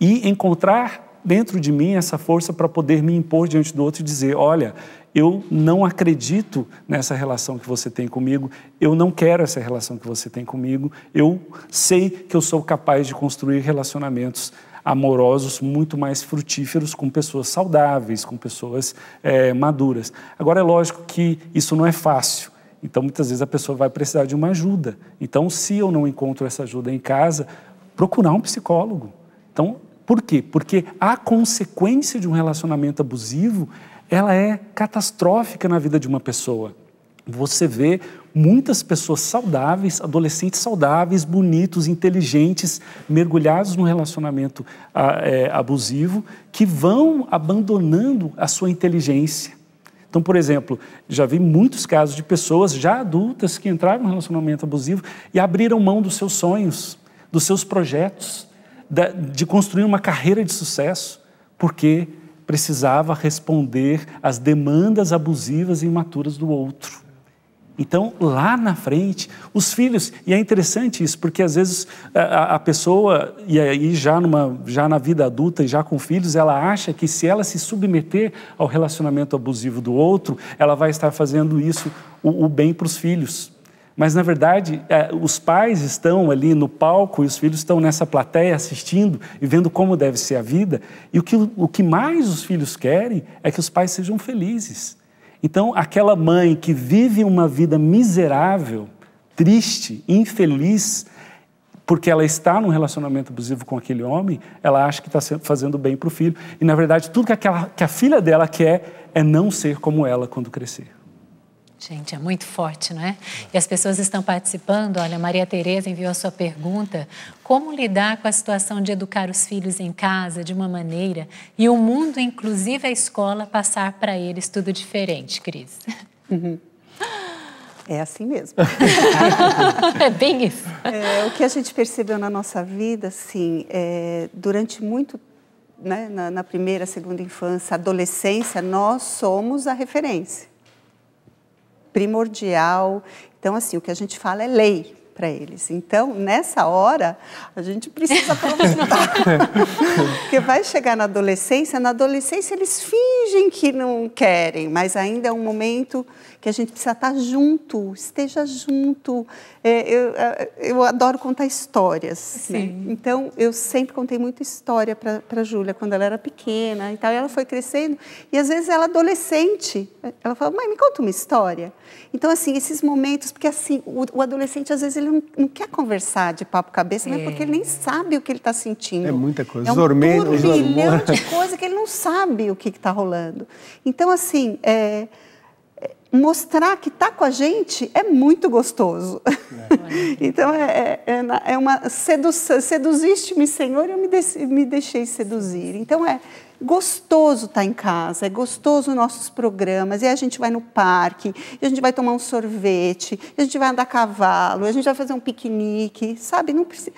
[SPEAKER 5] e encontrar dentro de mim essa força para poder me impor diante do outro e dizer, olha, eu não acredito nessa relação que você tem comigo, eu não quero essa relação que você tem comigo, eu sei que eu sou capaz de construir relacionamentos amorosos muito mais frutíferos com pessoas saudáveis, com pessoas maduras. Agora, é lógico que isso não é fácil. Então, muitas vezes a pessoa vai precisar de uma ajuda. Então, se eu não encontro essa ajuda em casa, procurar um psicólogo. Então, por quê? Porque a consequência de um relacionamento abusivo, ela é catastrófica na vida de uma pessoa. Você vê muitas pessoas saudáveis, adolescentes saudáveis, bonitos, inteligentes, mergulhados num relacionamento abusivo, que vão abandonando a sua inteligência. Então, por exemplo, já vi muitos casos de pessoas já adultas que entraram em um relacionamento abusivo e abriram mão dos seus sonhos, dos seus projetos, de construir uma carreira de sucesso, porque precisava responder às demandas abusivas e imaturas do outro. Então, lá na frente, os filhos... E é interessante isso, porque às vezes a pessoa, e aí já na vida adulta e já com filhos, ela acha que se ela se submeter ao relacionamento abusivo do outro, ela vai estar fazendo isso, o bem para os filhos. Mas, na verdade, os pais estão ali no palco e os filhos estão nessa plateia assistindo e vendo como deve ser a vida. E o que mais os filhos querem é que os pais sejam felizes. Então, aquela mãe que vive uma vida miserável, triste, infeliz, porque ela está num relacionamento abusivo com aquele homem, ela acha que está fazendo bem para o filho. E, na verdade, tudo que a filha dela quer é não ser como ela quando crescer.
[SPEAKER 2] Gente, é muito forte, não é? E as pessoas estão participando. Olha, Maria Tereza enviou a sua pergunta. Como lidar com a situação de educar os filhos em casa de uma maneira e o mundo, inclusive a escola, passar para eles tudo diferente, Cris?
[SPEAKER 3] É assim mesmo.
[SPEAKER 2] É bem isso.
[SPEAKER 3] O que a gente percebeu na nossa vida, assim, durante muito, né, na primeira, segunda infância, adolescência, nós somos a referência. Primordial. Então, assim, o que a gente fala é lei para eles. Então, nessa hora, a gente precisa aproveitar. Porque vai chegar na adolescência eles fingem que não querem, mas ainda é um momento que a gente precisa estar junto, esteja junto. Eu adoro contar histórias. Né? Então, eu sempre contei muita história para a Júlia, quando ela era pequena e tal. E ela foi crescendo, e às vezes ela adolescente, ela fala, mãe, me conta uma história. Então, assim, esses momentos, porque assim, o adolescente, às vezes, ele não quer conversar de papo cabeça, não é porque ele nem sabe o que ele está sentindo.
[SPEAKER 4] É muita coisa.
[SPEAKER 3] É um turbilhão de coisa que ele não sabe o que está rolando. Então, assim, mostrar que está com a gente é muito gostoso. Então, é uma sedução. Seduziste-me, Senhor, e eu me deixei seduzir. Então, é gostoso estar em casa, é gostoso nossos programas, e a gente vai no parque, e a gente vai tomar um sorvete, e a gente vai andar a cavalo, e a gente vai fazer um piquenique, sabe? Não precisa.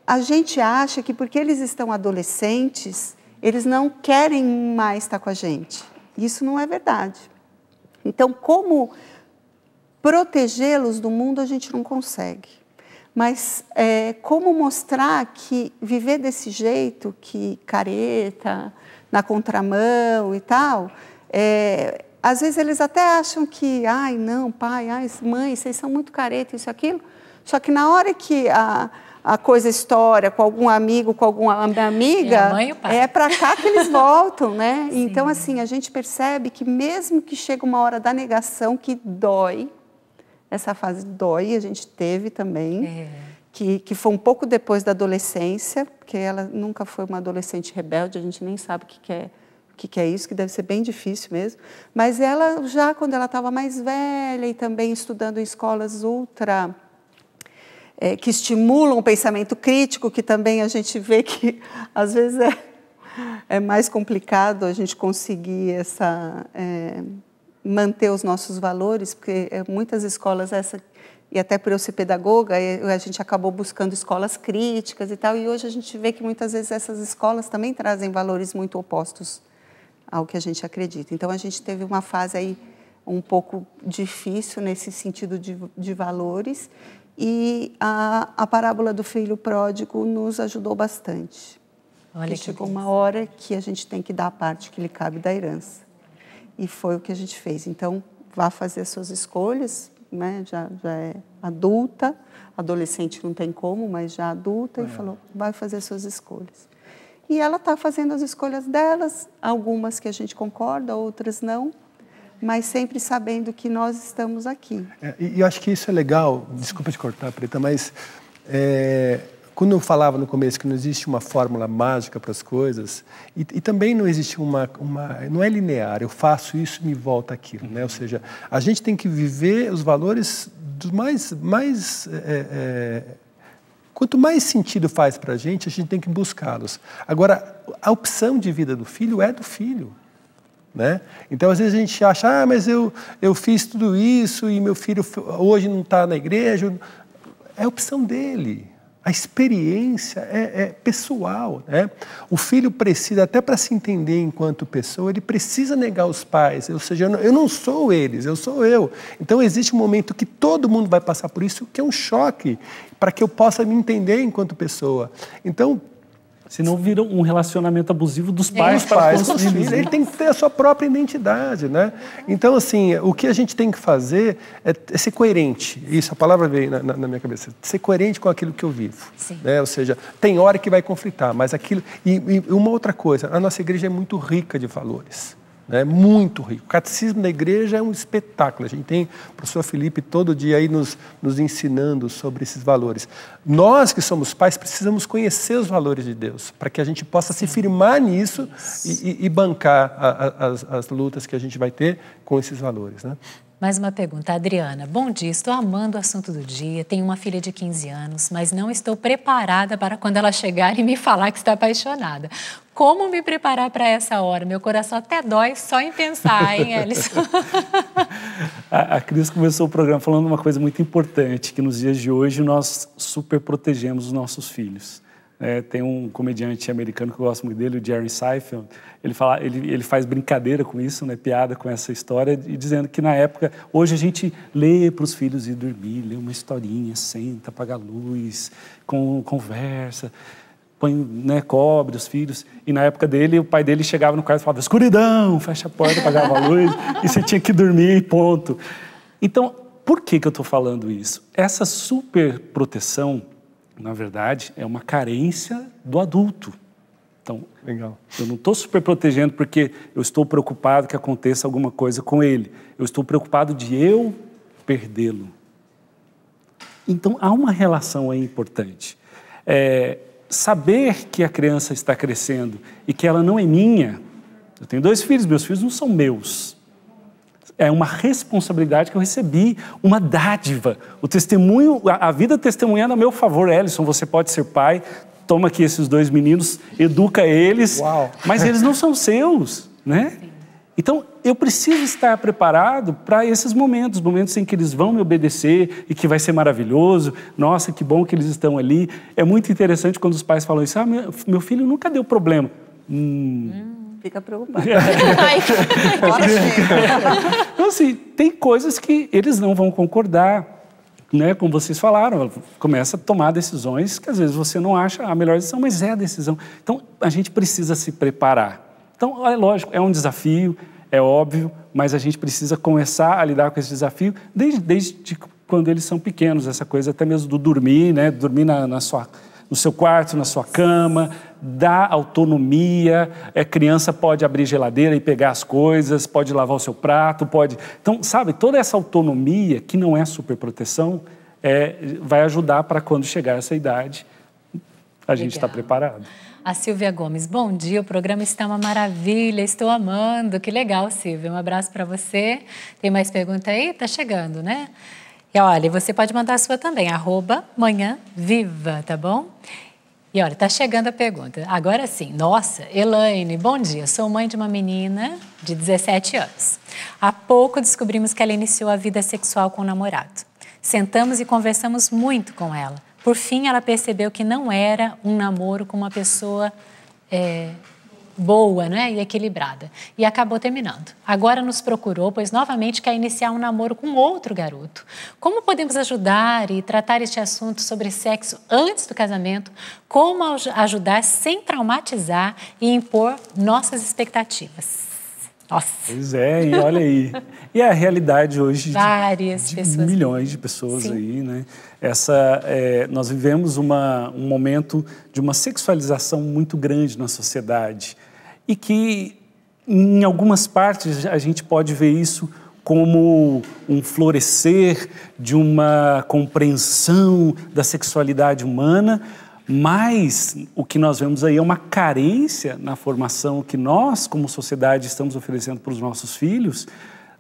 [SPEAKER 3] A gente acha que porque eles estão adolescentes, eles não querem mais estar com a gente. Isso não é verdade. Então, como protegê-los do mundo, a gente não consegue. Mas como mostrar que viver desse jeito, que careta, na contramão e tal, às vezes eles até acham que, ai, não, pai, ai, mãe, vocês são muito careta, isso, aquilo. Só que na hora que a coisa estoura com algum amigo, com alguma amiga, é para cá que eles voltam, né? Sim. Então, assim, a gente percebe que mesmo que chega uma hora da negação, que dói, essa fase dói, a gente teve também, que foi um pouco depois da adolescência, porque ela nunca foi uma adolescente rebelde, a gente nem sabe o que é isso, que deve ser bem difícil mesmo. Mas ela, já quando ela estava mais velha e também estudando em escolas que estimulam o pensamento crítico, que também a gente vê que, às vezes, é mais complicado a gente conseguir manter os nossos valores, porque muitas escolas, e até por eu ser pedagoga, a gente acabou buscando escolas críticas e tal, e hoje a gente vê que muitas vezes essas escolas também trazem valores muito opostos ao que a gente acredita. Então, a gente teve uma fase aí um pouco difícil nesse sentido de valores, e a parábola do filho pródigo nos ajudou bastante.
[SPEAKER 2] Olha,
[SPEAKER 3] chegou uma hora que a gente tem que dar a parte que lhe cabe da herança. E foi o que a gente fez. Então, vá fazer as suas escolhas, né? Já é adulta, adolescente não tem como, mas já adulta, e falou, vai fazer as suas escolhas. E ela está fazendo as escolhas delas, algumas que a gente concorda, outras não, mas sempre sabendo que nós estamos aqui.
[SPEAKER 4] E eu acho que isso é legal, desculpa te cortar, Preta, mas quando eu falava no começo que não existe uma fórmula mágica para as coisas, e também não existe não é linear, eu faço isso e me volta aquilo, né? Ou seja, a gente tem que viver os valores dos quanto mais sentido faz para a gente tem que buscá-los. Agora, a opção de vida do filho é do filho. né? Então, às vezes a gente acha, mas eu fiz tudo isso e meu filho hoje não está na igreja. É opção dele. A experiência é pessoal, né? O filho precisa, até para se entender enquanto pessoa, ele precisa negar os pais. Ou seja, eu não sou eles, eu sou eu. Então, existe um momento que todo mundo vai passar por isso, que é um choque, para que eu possa me entender enquanto pessoa. Então,
[SPEAKER 5] senão vira um relacionamento abusivo dos pais para com os filhos.
[SPEAKER 4] Ele tem que ter a sua própria identidade, né? Então, assim, o que a gente tem que fazer é ser coerente. Isso, a palavra veio na minha cabeça. Ser coerente com aquilo que eu vivo. Né? Ou seja, tem hora que vai conflitar, mas aquilo... E uma outra coisa, a nossa igreja é muito rica de valores. Né? Muito rico. O catecismo da igreja é um espetáculo. A gente tem o professor Felipe todo dia aí nos ensinando sobre esses valores. Nós que somos pais precisamos conhecer os valores de Deus para que a gente possa se firmar nisso e bancar as lutas que a gente vai ter com esses valores, né?
[SPEAKER 2] Mais uma pergunta, Adriana. Bom dia, estou amando o assunto do dia, tenho uma filha de 15 anos, mas não estou preparada para quando ela chegar e me falar que está apaixonada. Como me preparar para essa hora? Meu coração até dói só em pensar, hein, Ellison?
[SPEAKER 5] A Cris começou o programa falando uma coisa muito importante, que nos dias de hoje nós super protegemos os nossos filhos. Tem um comediante americano que eu gosto muito dele, o Jerry Seinfeld. Ele faz brincadeira com isso, né, piada com essa história, e dizendo que na época, hoje a gente lê para os filhos ir dormir, lê uma historinha, senta, apaga a luz, conversa, põe, né, cobre os filhos. E na época dele, o pai dele chegava no quarto e falava, escuridão, fecha a porta, apagava a luz, e você tinha que dormir, ponto. Então, por que eu estou falando isso? Essa super proteção, na verdade, é uma carência do adulto. Então, legal. Eu não estou super protegendo porque eu estou preocupado que aconteça alguma coisa com ele. Eu estou preocupado de eu perdê-lo. Então, há uma relação aí importante. Saber que a criança está crescendo e que ela não é minha. Eu tenho 2 filhos, meus filhos não são meus. É uma responsabilidade que eu recebi, uma dádiva. O testemunho, a vida testemunhando a meu favor. Ellison, você pode ser pai, toma aqui esses 2 meninos, educa eles, uau, mas eles não são seus, né? Então, eu preciso estar preparado para esses momentos em que eles vão me obedecer e que vai ser maravilhoso. Nossa, que bom que eles estão ali. É muito interessante quando os pais falam isso, meu filho nunca deu problema.
[SPEAKER 3] Fica preocupado.
[SPEAKER 5] Então, assim, tem coisas que eles não vão concordar, né? Como vocês falaram, começa a tomar decisões que às vezes você não acha a melhor decisão, mas é a decisão. Então, a gente precisa se preparar. Então, é lógico, é um desafio, é óbvio, mas a gente precisa começar a lidar com esse desafio desde quando eles são pequenos, essa coisa até mesmo do dormir, né? Dormir no seu quarto, na sua cama, dá autonomia, criança pode abrir geladeira e pegar as coisas, pode lavar o seu prato, pode... Então, sabe, toda essa autonomia, que não é superproteção, vai ajudar para quando chegar essa idade, a gente está preparado.
[SPEAKER 2] A Silvia Gomes, bom dia, o programa está uma maravilha, estou amando, que legal, Silvia, um abraço para você. Tem mais pergunta aí? Tá chegando, né? E olha, você pode mandar a sua também, @manhãviva, tá bom? E olha, tá chegando a pergunta. Agora sim, nossa, Elaine, bom dia, sou mãe de uma menina de 17 anos. Há pouco descobrimos que ela iniciou a vida sexual com o namorado. Sentamos e conversamos muito com ela. Por fim, ela percebeu que não era um namoro com uma pessoa boa, né, e equilibrada. E acabou terminando. Agora nos procurou, pois novamente quer iniciar um namoro com outro garoto. Como podemos ajudar e tratar este assunto sobre sexo antes do casamento? Como ajudar sem traumatizar e impor nossas expectativas? Nossa.
[SPEAKER 5] Pois é, e olha aí. E é a realidade hoje
[SPEAKER 2] de pessoas,
[SPEAKER 5] milhões de pessoas. Sim. Aí, né? Nós vivemos um momento de uma sexualização muito grande na sociedade e que, em algumas partes, a gente pode ver isso como um florescer de uma compreensão da sexualidade humana, mas o que nós vemos aí é uma carência na formação que nós, como sociedade, estamos oferecendo para os nossos filhos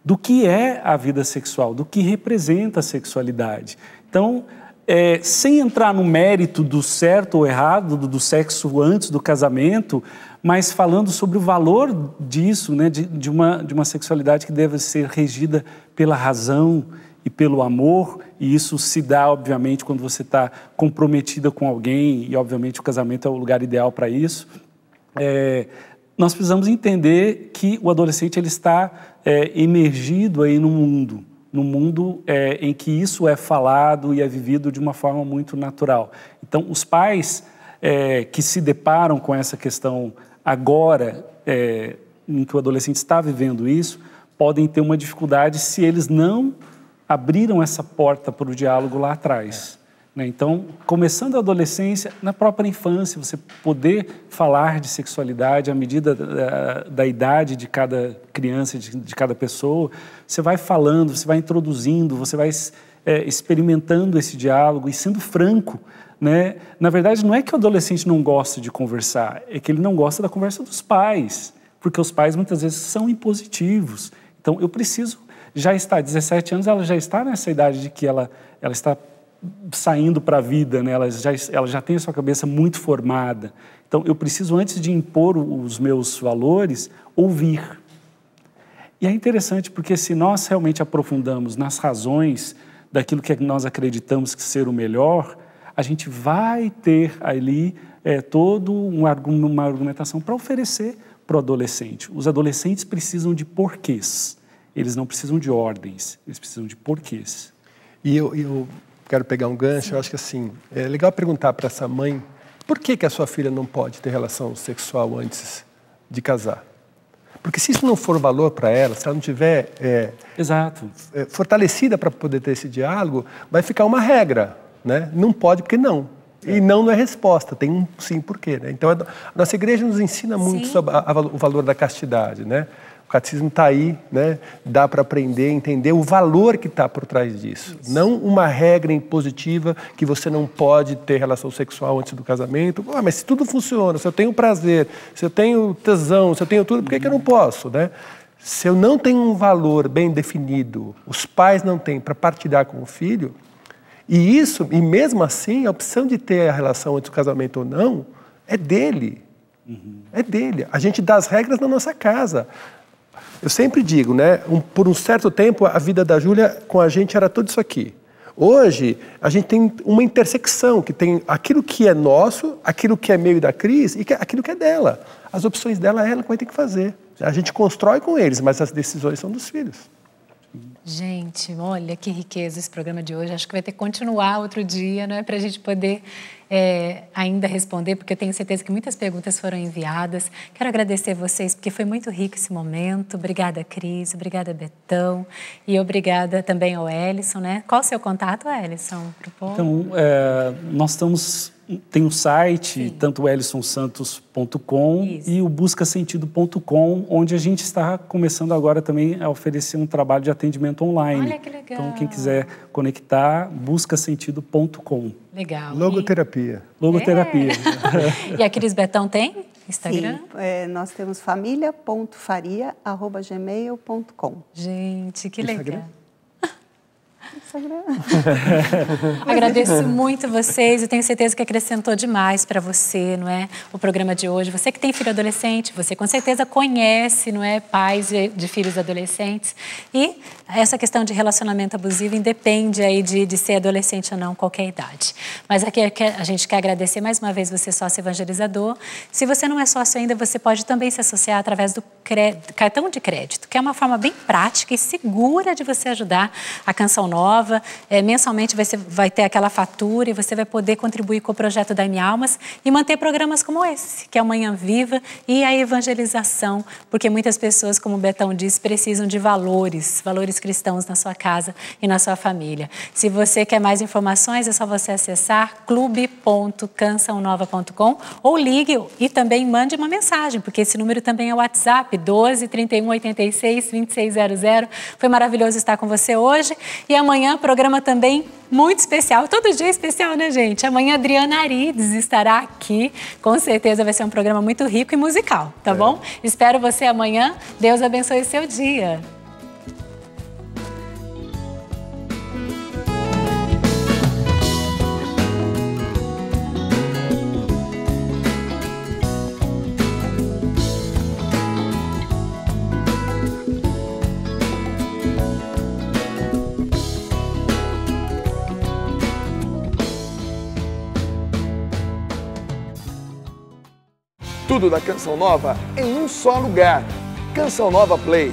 [SPEAKER 5] do que é a vida sexual, do que representa a sexualidade. Então, sem entrar no mérito do certo ou errado, do sexo antes do casamento, mas falando sobre o valor disso, né, de uma sexualidade que deve ser regida pela razão e pelo amor, e isso se dá, obviamente, quando você está comprometida com alguém, e, obviamente, o casamento é o lugar ideal para isso. Nós precisamos entender que o adolescente ele está emergido aí no mundo em que isso é falado e é vivido de uma forma muito natural. Então, os pais que se deparam com essa questão agora, em que o adolescente está vivendo isso, podem ter uma dificuldade se eles não abriram essa porta para o diálogo lá atrás. Então, começando a adolescência, na própria infância, você poder falar de sexualidade à medida da idade de cada criança, de cada pessoa, você vai falando, você vai introduzindo, você vai experimentando esse diálogo e sendo franco. Né? Na verdade, não é que o adolescente não gosta de conversar, é que ele não gosta da conversa dos pais, porque os pais muitas vezes são impositivos. Então, eu preciso já estar, 17 anos, ela já está nessa idade de que ela está saindo para a vida, né? ela já tem a sua cabeça muito formada. Então, eu preciso, antes de impor os meus valores, ouvir. E é interessante porque se nós realmente aprofundamos nas razões daquilo que nós acreditamos que ser o melhor, a gente vai ter ali toda uma argumentação para oferecer para o adolescente. Os adolescentes precisam de porquês. Eles não precisam de ordens, eles precisam de porquês.
[SPEAKER 4] E eu quero pegar um gancho. Eu acho que assim, é legal perguntar para essa mãe por que a sua filha não pode ter relação sexual antes de casar. Porque se isso não for valor para ela, se ela não tiver fortalecida para poder ter esse diálogo, vai ficar uma regra, né? Não pode porque não. E não é resposta, tem um sim porquê. Né? Então, a nossa igreja nos ensina muito sobre o valor da castidade, né? O catecismo está aí, né? Dá para aprender, entender o valor que está por trás disso. Isso. Não uma regra impositiva que você não pode ter relação sexual antes do casamento. Mas se tudo funciona, se eu tenho prazer, se eu tenho tesão, se eu tenho tudo, por que eu não posso? Né? Se eu não tenho um valor bem definido, os pais não têm para partilhar com o filho, e mesmo assim, a opção de ter a relação antes do casamento ou não, é dele. É dele. A gente dá as regras na nossa casa. Eu sempre digo, né, por um certo tempo, a vida da Júlia com a gente era tudo isso aqui. Hoje, a gente tem uma intersecção, que tem aquilo que é nosso, aquilo que é meio da Cris e aquilo que é dela. As opções dela, ela vai ter que fazer. A gente constrói com eles, mas as decisões são dos filhos.
[SPEAKER 2] Gente, olha que riqueza esse programa de hoje. Acho que vai ter que continuar outro dia, né, para a gente poder ainda responder, porque eu tenho certeza que muitas perguntas foram enviadas. Quero agradecer vocês, porque foi muito rico esse momento. Obrigada, Cris. Obrigada, Betão. E obrigada também ao Ellison, né? Qual o seu contato, Ellison, pro povo?
[SPEAKER 5] Então, nós tem um site, tanto o ellisonsantos.com e o buscasentido.com, onde a gente está começando agora também a oferecer um trabalho de atendimento online.
[SPEAKER 2] Olha que legal.
[SPEAKER 5] Então, quem quiser conectar, buscasentido.com.
[SPEAKER 2] Legal.
[SPEAKER 4] Logoterapia.
[SPEAKER 5] Logoterapia.
[SPEAKER 2] E a Cris Betão tem Instagram?
[SPEAKER 3] Sim, nós temos familia.faria@gmail.com.
[SPEAKER 2] Gente, que legal.
[SPEAKER 3] Instagram.
[SPEAKER 2] Agradeço muito vocês, eu tenho certeza que acrescentou demais para você, não é? O programa de hoje. Você que tem filho adolescente, você com certeza conhece, não é? Pais de filhos adolescentes. E essa questão de relacionamento abusivo independe aí de ser adolescente ou não, qualquer idade. Mas aqui a gente quer agradecer mais uma vez você, sócio evangelizador. Se você não é sócio ainda, você pode também se associar através do cartão de crédito, que é uma forma bem prática e segura de você ajudar a Canção Nova. Mensalmente você vai ter aquela fatura e você vai poder contribuir com o projeto da M-Almas e manter programas como esse, que é o Manhã Viva e a evangelização, porque muitas pessoas, como o Betão disse, precisam de valores cristãos na sua casa e na sua família. Se você quer mais informações, é só você acessar clube.cançãonova.com ou ligue e também mande uma mensagem, porque esse número também é o WhatsApp, 12 31 86 2600. Foi maravilhoso estar com você hoje e amanhã programa também muito especial. Todo dia é especial, né, gente? Amanhã a Adriana Arides estará aqui. Com certeza vai ser um programa muito rico e musical, tá bom? Espero você amanhã. Deus abençoe seu dia.
[SPEAKER 1] Tudo da Canção Nova em um só lugar. Canção Nova Play.